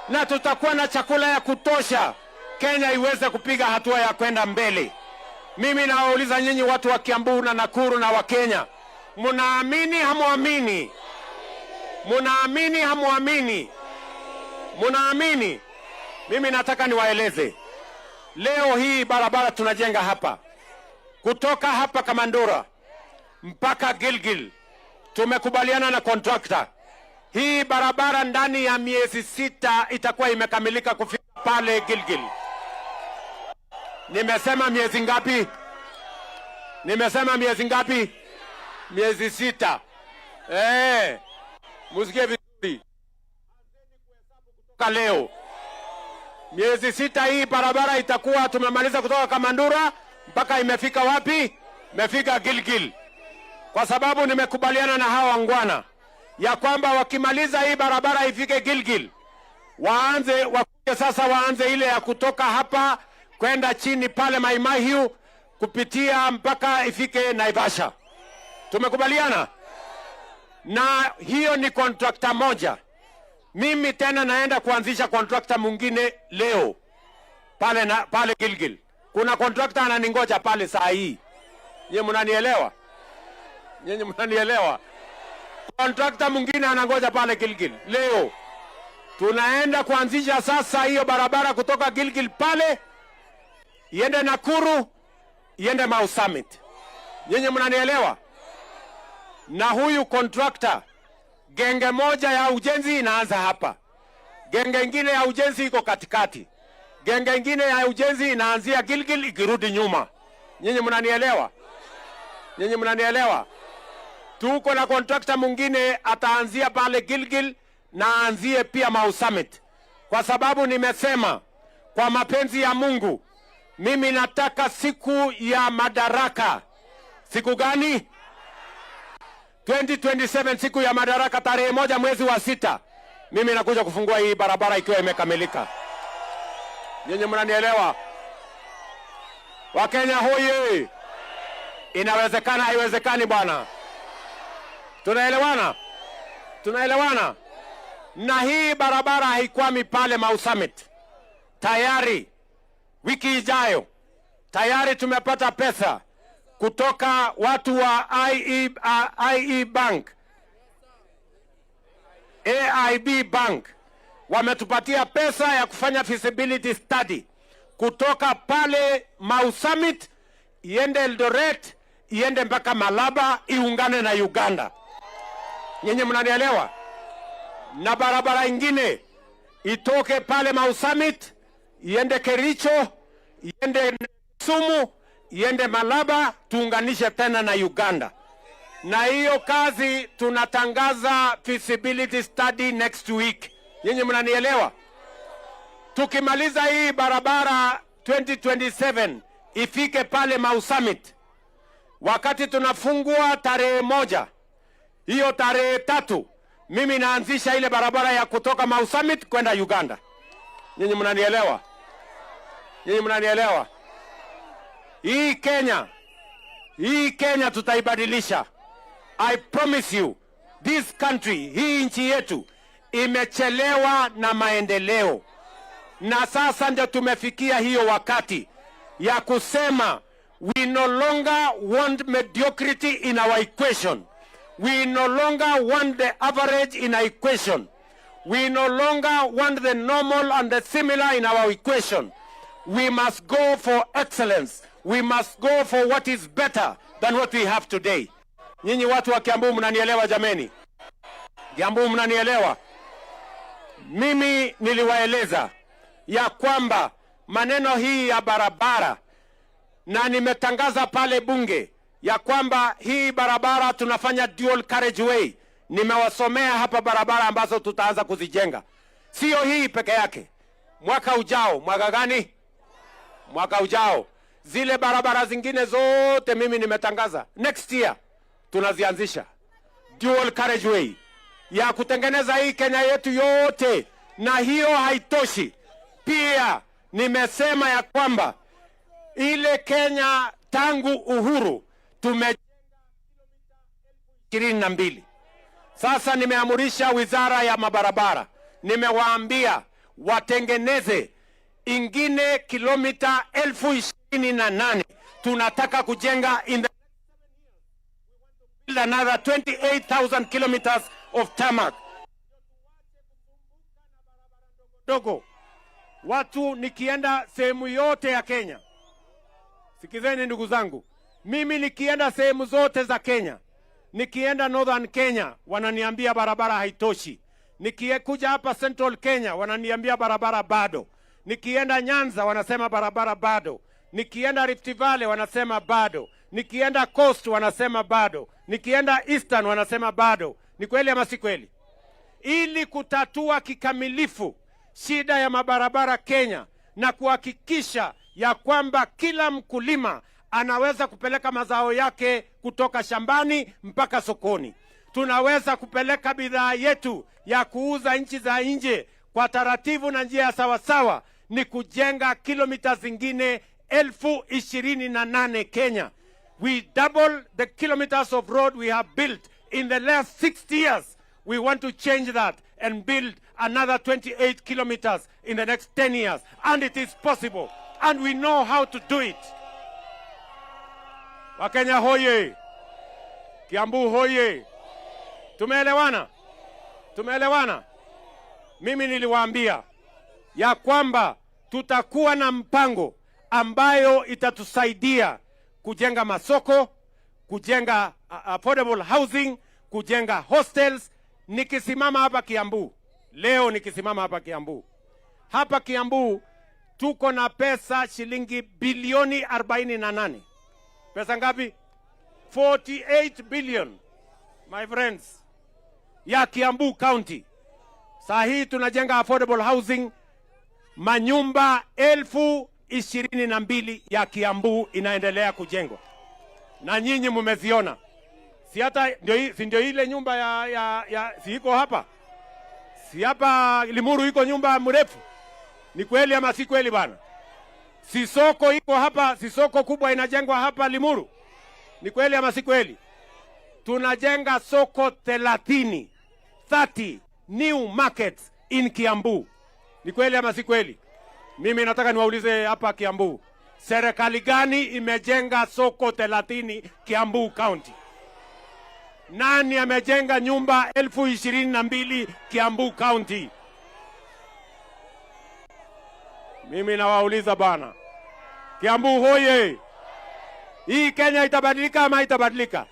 na tutakuwa na chakula ya kutosha. Kenya iweze kupiga hatua ya kwenda mbele. Mimi nawauliza nyinyi watu wa Kiambu na Nakuru na wa Kenya, munaamini hamuamini? Munaamini hamuamini? Munaamini? Mimi nataka niwaeleze. Leo hii barabara tunajenga hapa, kutoka hapa Kamandura mpaka Gilgil, tumekubaliana na contractor. Hii barabara ndani ya miezi 6 itakuwa imekamilika kufika pale Gilgil. Nimesema miezi ngapi? Nimesema miezi ngapi? Miezi 6. Musikie vizuri. Kutoka leo miezi 6 hii barabara itakuwa tumemaliza kutoka Kamandura mpaka imefika wapi? Imefika Gilgil. Kwa sababu nimekubaliana na hawa wangwana ya kwamba wakimaliza hii barabara ifike Gilgil, wakuje sasa waanze ile ya kutoka hapa kwenda chini pale Mai-Mahiu kupitia mpaka ifike Naivasha. Tumekubaliana? Na hiyo ni kontrakta moja. Mimi tena naenda kuanzisha kontrakta mwingine leo pale Gilgil. Kuna kontrakta ananingoja pale saa hii. Nyinyi mnanielewa? Nyinyi mnanielewa? Kontrakta mwingine anangoja pale Gilgil leo. Tunaenda kuanzisha sasa hiyo barabara kutoka Gilgil pale iende Nakuru, iende Mau Summit. Nyinyi mnanielewa? Na huyu kontrakta, genge moja ya ujenzi inaanza hapa, genge ingine ya ujenzi iko katikati, genge ingine ya ujenzi inaanzia Gilgil ikirudi nyuma. Nyinyi mnanielewa? Nyinyi mnanielewa? Tuko na kontrakta mwingine ataanzia pale Gilgil na aanzie pia Mau Summit. Kwa sababu nimesema kwa mapenzi ya Mungu, mimi nataka siku ya madaraka. Siku gani? 2027, siku ya madaraka, tarehe 1 mwezi wa 6. Mimi nakuja kufungua hii barabara ikiwa imekamilika. Nyinyi mnanielewa? Wakenya hoye! Inawezekana, haiwezekani bwana? Tunaelewana? Tunaelewana? Na hii barabara haikwami pale Mau Summit. Tayari wiki ijayo tayari tumepata pesa kutoka watu wa AIB Bank. Wametupatia pesa ya kufanya feasibility study kutoka pale Mau Summit iende Eldoret, iende mpaka Malaba, iungane na Uganda. Nyinyi mnanielewa? Na barabara ingine itoke pale Mau Summit iende Kericho, iende Kisumu, iende Malaba, tuunganishe tena na Uganda. Na hiyo kazi tunatangaza feasibility study next week. Nyinyi mnanielewa? Tukimaliza hii barabara 2027 ifike pale Mau Summit, wakati tunafungua tarehe 1, hiyo tarehe 3 mimi naanzisha ile barabara ya kutoka Mau Summit kwenda Uganda. Nyinyi mnanielewa? Nyinyi mnanielewa? Hii Kenya tutaibadilisha. I promise you, this country, hii nchi yetu imechelewa na maendeleo. Na sasa ndio tumefikia hiyo wakati ya kusema we no longer want mediocrity in our equation. We no longer want the average in our equation. We no longer want the normal and the similar in our equation. We must go for excellence. We must go for what is better than what we have today. Nyinyi watu wa Kiambu mnanielewa jameni? Kiambu mnanielewa? Mimi niliwaeleza ya kwamba maneno hii ya barabara, na nimetangaza pale bunge ya kwamba hii barabara tunafanya dual carriageway. Nimewasomea hapa barabara ambazo tutaanza kuzijenga. Sio hii peke yake. Mwaka ujao, mwaka gani? Mwaka ujao. Zile barabara zingine zote mimi nimetangaza. Next year tunazianzisha. Dual carriageway ya kutengeneza hii Kenya yetu yote. Na hiyo haitoshi. Pia nimesema ya kwamba ile Kenya tangu uhuru tumejenga kilomita 22. Sasa nimeamurisha wizara ya mabarabara, nimewaambia watengeneze ingine kilomita 28,000. Tunataka kujenga in the build another 28,000 kilometers of tarmac. Dogo watu nikienda sehemu yote ya Kenya, sikizeni ndugu zangu, mimi nikienda sehemu zote za Kenya, nikienda Northern Kenya wananiambia barabara haitoshi, nikikuja hapa Central Kenya wananiambia barabara bado, nikienda Nyanza wanasema barabara bado, nikienda Rift Valley wanasema bado, nikienda Coast wanasema bado, nikienda Eastern wanasema bado. Ni kweli ama si kweli? Ili kutatua kikamilifu shida ya mabarabara Kenya na kuhakikisha ya kwamba kila mkulima anaweza kupeleka mazao yake kutoka shambani mpaka sokoni, tunaweza kupeleka bidhaa yetu ya kuuza nchi za nje kwa taratibu na njia ya sawasawa, ni kujenga kilomita zingine 28,000 Kenya. We double the kilometers of road we have built in the last 60 years. We want to change that and build another 28 kilometers in the next 10 years. And it is possible. And we know how to do it. Wakenya hoye! Kiambu hoye! Tumeelewana? Tumeelewana? Mimi niliwaambia ya kwamba tutakuwa na mpango ambayo itatusaidia kujenga masoko, kujenga affordable housing, kujenga hostels. Nikisimama hapa Kiambu, leo nikisimama hapa Kiambu tuko na pesa shilingi bilioni 48. Pesa ngapi? 48 billion, my friends, ya Kiambu County. Saa hii tunajenga affordable housing, manyumba 22,000 ya Kiambu inaendelea kujengwa. Na nyinyi mumeziona. Si hata ndio ile nyumba si iko hapa? Si hapa Limuru iko nyumba mrefu? Ni kweli ama si kweli bwana? Si soko iko hapa, si soko kubwa inajengwa hapa Limuru? Ni kweli ama si kweli? Tunajenga soko 30 new markets in Kiambu. Ni kweli ama si kweli? Mimi nataka niwaulize hapa Kiambu, serikali gani imejenga soko 30 Kiambu County? Nani amejenga nyumba 22,000 Kiambu County? Mimi nawauliza bwana, Kiambu hoye! Hii Kenya itabadilika ama itabadilika?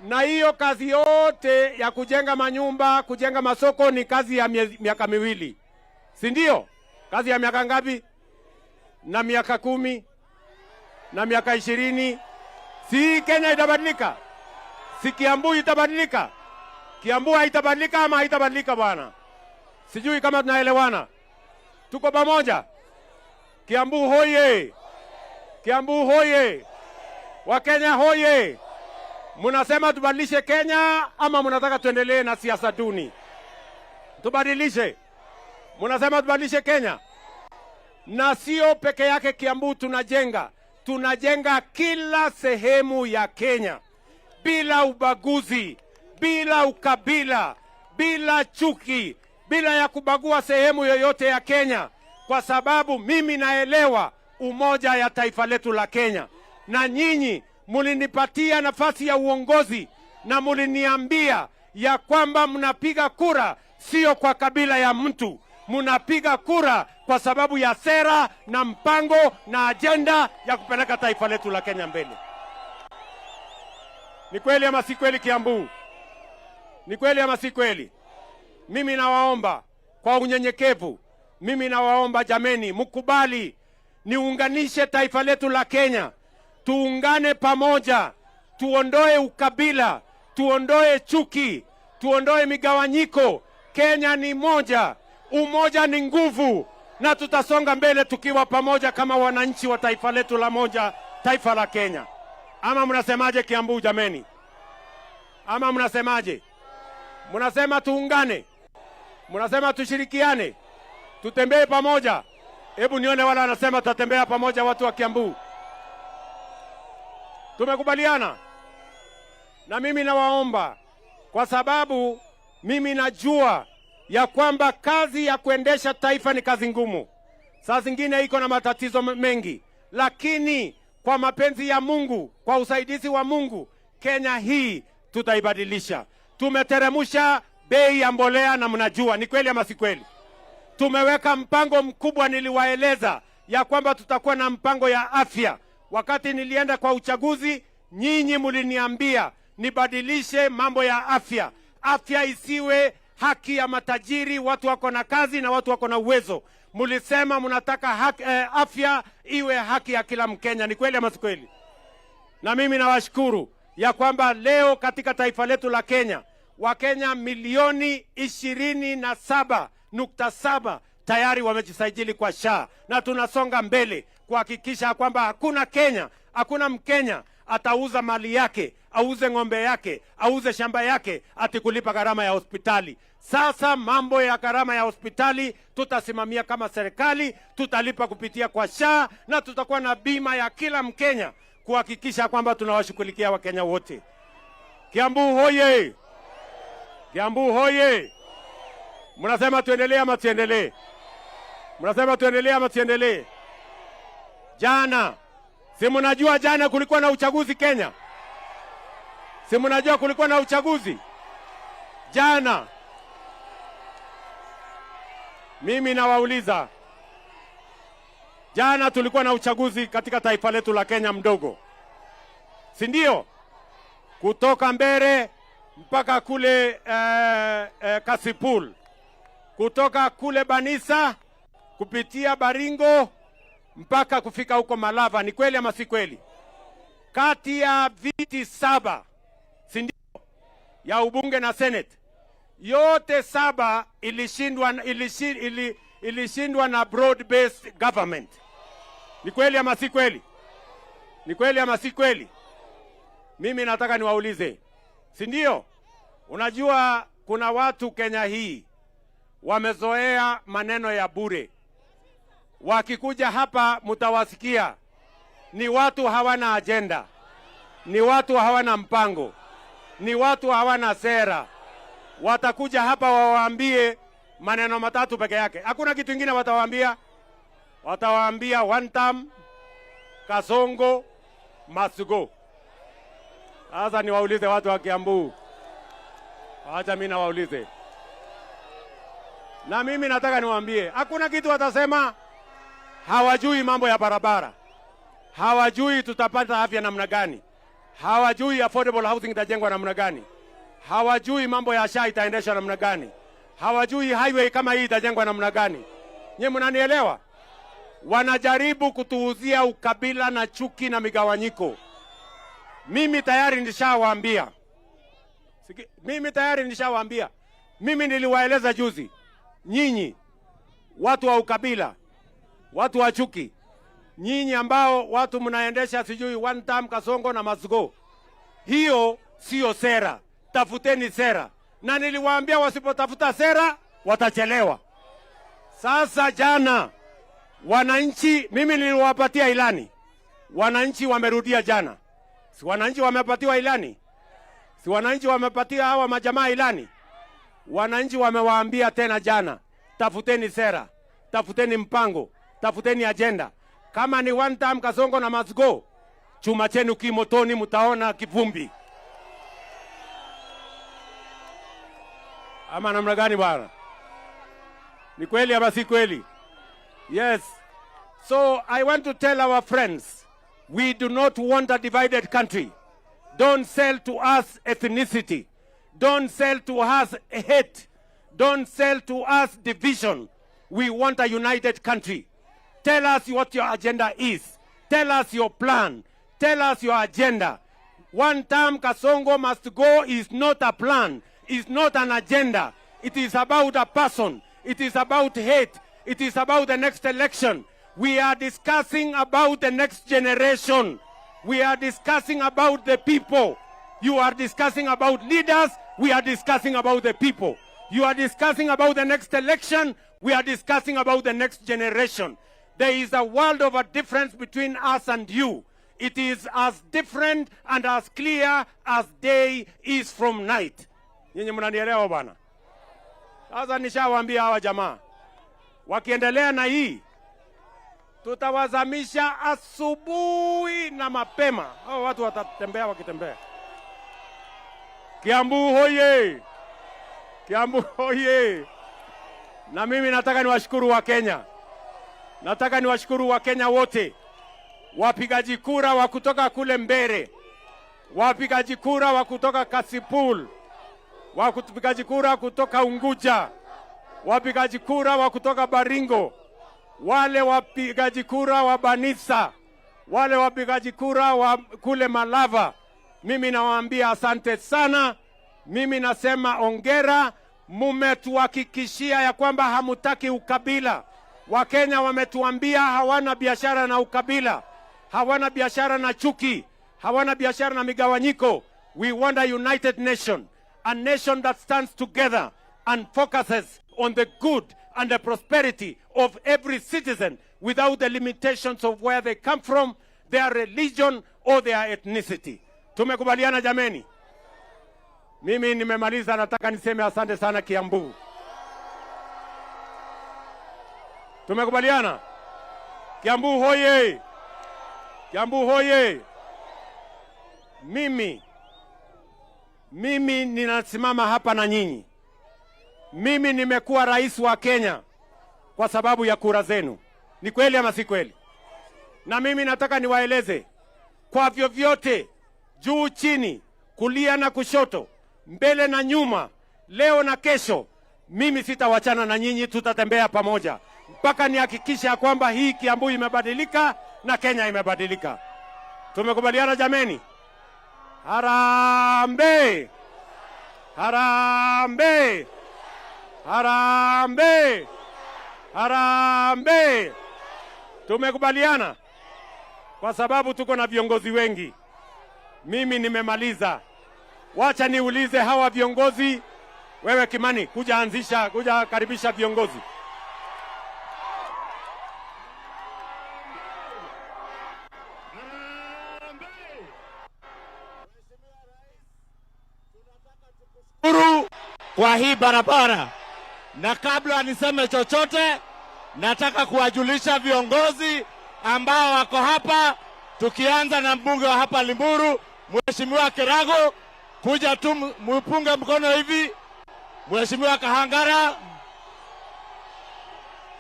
Na hiyo kazi yote ya kujenga manyumba, kujenga masoko ni kazi ya miaka miwili, si ndio? Kazi ya miaka ngapi? Na miaka 10 na miaka 20. Si Kenya itabadilika? Si Kiambu itabadilika? Kiambu haitabadilika ama haitabadilika bwana? Sijui kama tunaelewana. Tuko pamoja? Kiambu hoye! Kiambu hoye! Wakenya hoye! Munasema tubadilishe Kenya ama munataka tuendelee na siasa duni? Tubadilishe. Munasema tubadilishe Kenya. Na sio peke yake Kiambu tunajenga kila sehemu ya Kenya bila ubaguzi, bila ukabila, bila chuki, bila ya kubagua sehemu yoyote ya Kenya, kwa sababu mimi naelewa umoja ya taifa letu la Kenya. Na nyinyi mulinipatia nafasi ya uongozi na muliniambia ya kwamba mnapiga kura sio kwa kabila ya mtu, mnapiga kura kwa sababu ya sera na mpango na ajenda ya kupeleka taifa letu la Kenya mbele. Ni kweli ama si kweli Kiambu? Ni kweli ama si kweli? Mimi nawaomba kwa unyenyekevu, mimi nawaomba jameni, mkubali niunganishe taifa letu la Kenya. Tuungane pamoja, tuondoe ukabila, tuondoe chuki, tuondoe migawanyiko. Kenya ni moja, umoja ni nguvu, na tutasonga mbele tukiwa pamoja kama wananchi wa taifa letu la moja, taifa la Kenya. Ama mnasemaje Kiambu jameni? Ama mnasemaje? Mnasema tuungane? Mnasema tushirikiane? Tutembee pamoja? Hebu nione wala wanasema tutatembea pamoja watu wa Kiambu. Tumekubaliana? Na mimi nawaomba, kwa sababu mimi najua ya kwamba kazi ya kuendesha taifa ni kazi ngumu. Saa zingine iko na matatizo mengi, lakini kwa mapenzi ya Mungu, kwa usaidizi wa Mungu, Kenya hii tutaibadilisha. Tumeteremusha bei ya mbolea na mnajua, ni kweli ama si kweli? Tumeweka mpango mkubwa, niliwaeleza ya kwamba tutakuwa na mpango ya afya. Wakati nilienda kwa uchaguzi, nyinyi muliniambia nibadilishe mambo ya afya. Afya isiwe haki ya matajiri, watu wako na kazi na watu wako na uwezo. Mulisema mnataka afya iwe haki ya kila Mkenya. Ni kweli ama si kweli? Na mimi nawashukuru ya kwamba leo katika taifa letu la Kenya, Wakenya milioni 27.7 tayari wamejisajili kwa SHA, na tunasonga mbele kuhakikisha kwamba hakuna Mkenya atauza mali yake, auze ng'ombe yake, auze shamba yake ati kulipa gharama ya hospitali. Sasa mambo ya gharama ya hospitali tutasimamia kama serikali, tutalipa kupitia kwa SHA, na tutakuwa na bima ya kila Mkenya kuhakikisha kwamba tunawashughulikia Wakenya wote. Kiambu hoye! Kiambu hoye! Mnasema tuendelee ama tuendelee? Mnasema tuendelee ama tuendelee? Jana, si mnajua jana kulikuwa na uchaguzi Kenya? Si mnajua kulikuwa na uchaguzi jana? Mimi nawauliza, jana tulikuwa na uchaguzi katika taifa letu la Kenya mdogo, si ndio? Kutoka Mbere mpaka kule Kasipul, kutoka kule Banisa kupitia Baringo mpaka kufika huko Malava. Ni kweli ama si kweli? Kati ya viti 7, si ndio, ya ubunge na senate, yote 7 ilishindwa na broad based government. Ni kweli ama si kweli? Ni kweli ama si kweli? Mimi nataka niwaulize, si ndio? Unajua kuna watu Kenya hii wamezoea maneno ya bure. Wakikuja hapa mtawasikia ni watu hawana ajenda, ni watu hawana mpango, ni watu hawana sera. Watakuja hapa wawaambie maneno matatu peke yake, hakuna kitu kingine watawaambia. Watawaambia one term, Kasongo, must go. Sasa niwaulize watu wa Kiambu, acha mimi nawaulize, na mimi nataka niwaambie, hakuna kitu watasema hawajui mambo ya barabara, hawajui tutapata afya namna gani, hawajui affordable housing itajengwa namna gani, hawajui mambo ya SHA itaendeshwa namna gani, hawajui highway kama hii itajengwa namna gani. Nyinyi mnanielewa? Wanajaribu kutuuzia ukabila na chuki na migawanyiko. Mimi tayari nishawaambia. Mimi niliwaeleza juzi, nyinyi watu wa ukabila, watu wa chuki, nyinyi ambao watu mnaendesha sijui one time Kasongo na Masgo, hiyo sio sera. Tafuteni sera. Na niliwaambia wasipotafuta sera watachelewa. Sasa jana wananchi, mimi niliwapatia ilani, wananchi wamerudia jana. Si wananchi wamepatiwa ilani? Si wananchi wamepatia hawa majamaa ilani? Wananchi wamewaambia tena jana, tafuteni sera, tafuteni mpango, tafuteni agenda. Kama ni one time Kasongo na Masgo, chuma chenu kimotoni, mtaona kivumbi. Ama namna gani bwana? Ni kweli ama si kweli? Yes. So I want to tell our friends, we do not want a divided country. Don't sell to us ethnicity. Don't sell to us hate. Don't sell to us division. We want a united country. Tell us what your agenda is. Tell us your plan. Tell us your agenda. One time Kasongo must go is not a plan. It's not an agenda. It is about a person. It is about hate. It is about the next election. We are discussing about the next generation. We are discussing about the people. You are discussing about leaders. We are discussing about the people. You are discussing about the next election. We are discussing about the next generation. There is a world of a difference between us and you. It is as different and as clear as day is from night. Nyinyi mnanielewa bwana? Sasa nishawaambia hawa jamaa, wakiendelea na hii, tutawazamisha asubuhi na mapema. Hao watu watatembea wakitembea. Kiambu hoye! Kiambu hoye! Na mimi nataka niwashukuru wa Kenya. Nataka niwashukuru wa Kenya wote. Wapigaji kura wa kutoka kule Mbere. Wapigaji kura wa kutoka Kasipul. Wapigaji kura kutoka Unguja. Wapigaji kura wa kutoka Baringo. Wale wapigaji kura wa Banisa. Wale wapigaji kura wa kule Malava. Mimi nawaambia asante sana. Mimi nasema ongera. Mumetuhakikishia ya kwamba hamutaki ukabila. Wakenya wametuambia hawana biashara na ukabila. Hawana biashara na chuki. Hawana biashara na migawanyiko. We want a united nation. A nation that stands together and focuses on the good and the prosperity of every citizen without the limitations of where they come from, their religion or their ethnicity. Tumekubaliana jameni? Mimi nimemaliza, nataka niseme asante sana Kiambu. Tumekubaliana? Kiambu hoye! Kiambu hoye! Mimi ninasimama hapa na nyinyi. Mimi nimekuwa rais wa Kenya kwa sababu ya kura zenu. Ni kweli ama si kweli? Na mimi nataka niwaeleze, kwa vyovyote, juu chini, kulia na kushoto, mbele na nyuma, leo na kesho, mimi sitawachana na nyinyi, tutatembea pamoja mpaka nihakikisha kwamba hii Kiambu imebadilika na Kenya imebadilika. Tumekubaliana jameni? Harambee! Harambee! Harambee! Harambee! Tumekubaliana? Kwa sababu tuko na viongozi wengi. Mimi nimemaliza. Wacha niulize hawa viongozi. Wewe Kimani, kuja karibisha viongozi. Kwa hii barabara, na kabla niseme chochote, nataka kuwajulisha viongozi ambao wako hapa, tukianza na mbunge wa hapa Limuru, Mheshimiwa Kirago, kuja tu mpunge mkono hivi. Mheshimiwa Kahangara,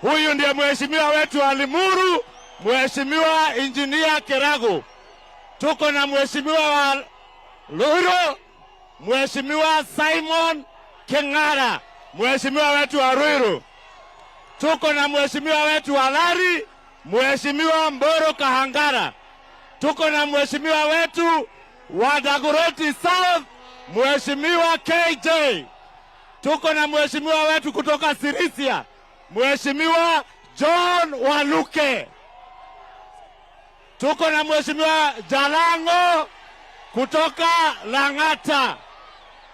Huyu ndiye mheshimiwa wetu wa Limuru, Mheshimiwa Injinia Kiragu. Tuko na mheshimiwa wa Luro, Mheshimiwa Simon Kengara, mheshimiwa wetu wa Ruiru. Tuko na mheshimiwa wetu wa Lari, Mheshimiwa Mboro Kahangara. Tuko na mheshimiwa wetu wa Dagoretti South, Mheshimiwa KJ. Tuko na mheshimiwa wetu kutoka Sirisia, Mheshimiwa John Waluke. Tuko na mheshimiwa Jalango kutoka Lang'ata.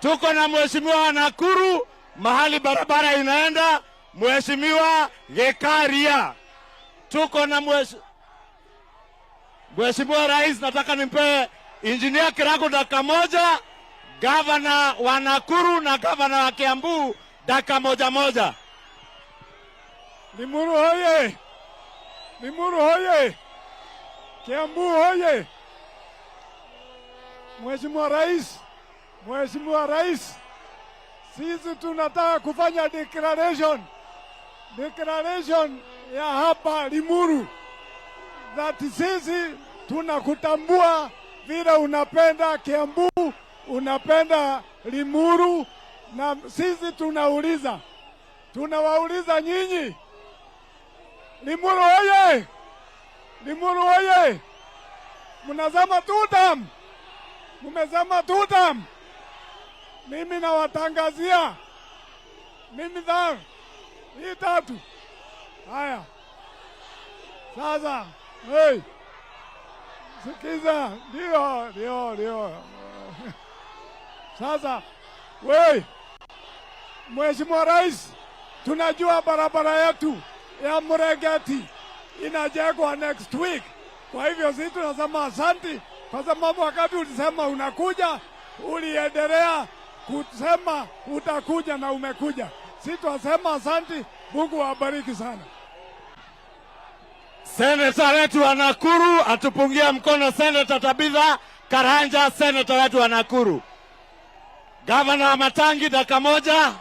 Tuko na mheshimiwa wa Nakuru, mahali barabara inaenda, Mheshimiwa Gekaria. Tuko na Mheshimiwa Rais, nataka nimpe Injinia Kiragu dakika moja, gavana wa Nakuru na gavana wa Kiambu dakika moja moja. Limuru hoye! Limuru hoye! Kiambu hoye! Mheshimiwa Rais, sisi tunataka kufanya declaration ya hapa Limuru, that sisi tunakutambua vile unapenda Kiambu, unapenda Limuru, na sisi tunawauliza nyinyi, Limuru hoye! Limuru hoye! Mnazama tutam! Mumezama tutam! Mimi nawatangazia, mimi hii tatu. Haya. Sasa, hey. Sikiza, ndio. Sasa, Mheshimiwa Rais, tunajua barabara yetu ya Murengeti inajengwa next week. Kwa hivyo sisi tunasema asanti, kwa sababu wakati ulisema unakuja, uliendelea kusema utakuja na umekuja. Sisi tunasema asanti, Mungu awabariki sana. Seneta wetu wa Nakuru atupungia mkono, Seneta Tabitha Karanja, seneta wetu wa Nakuru. Gavana wa Matangi dakika moja.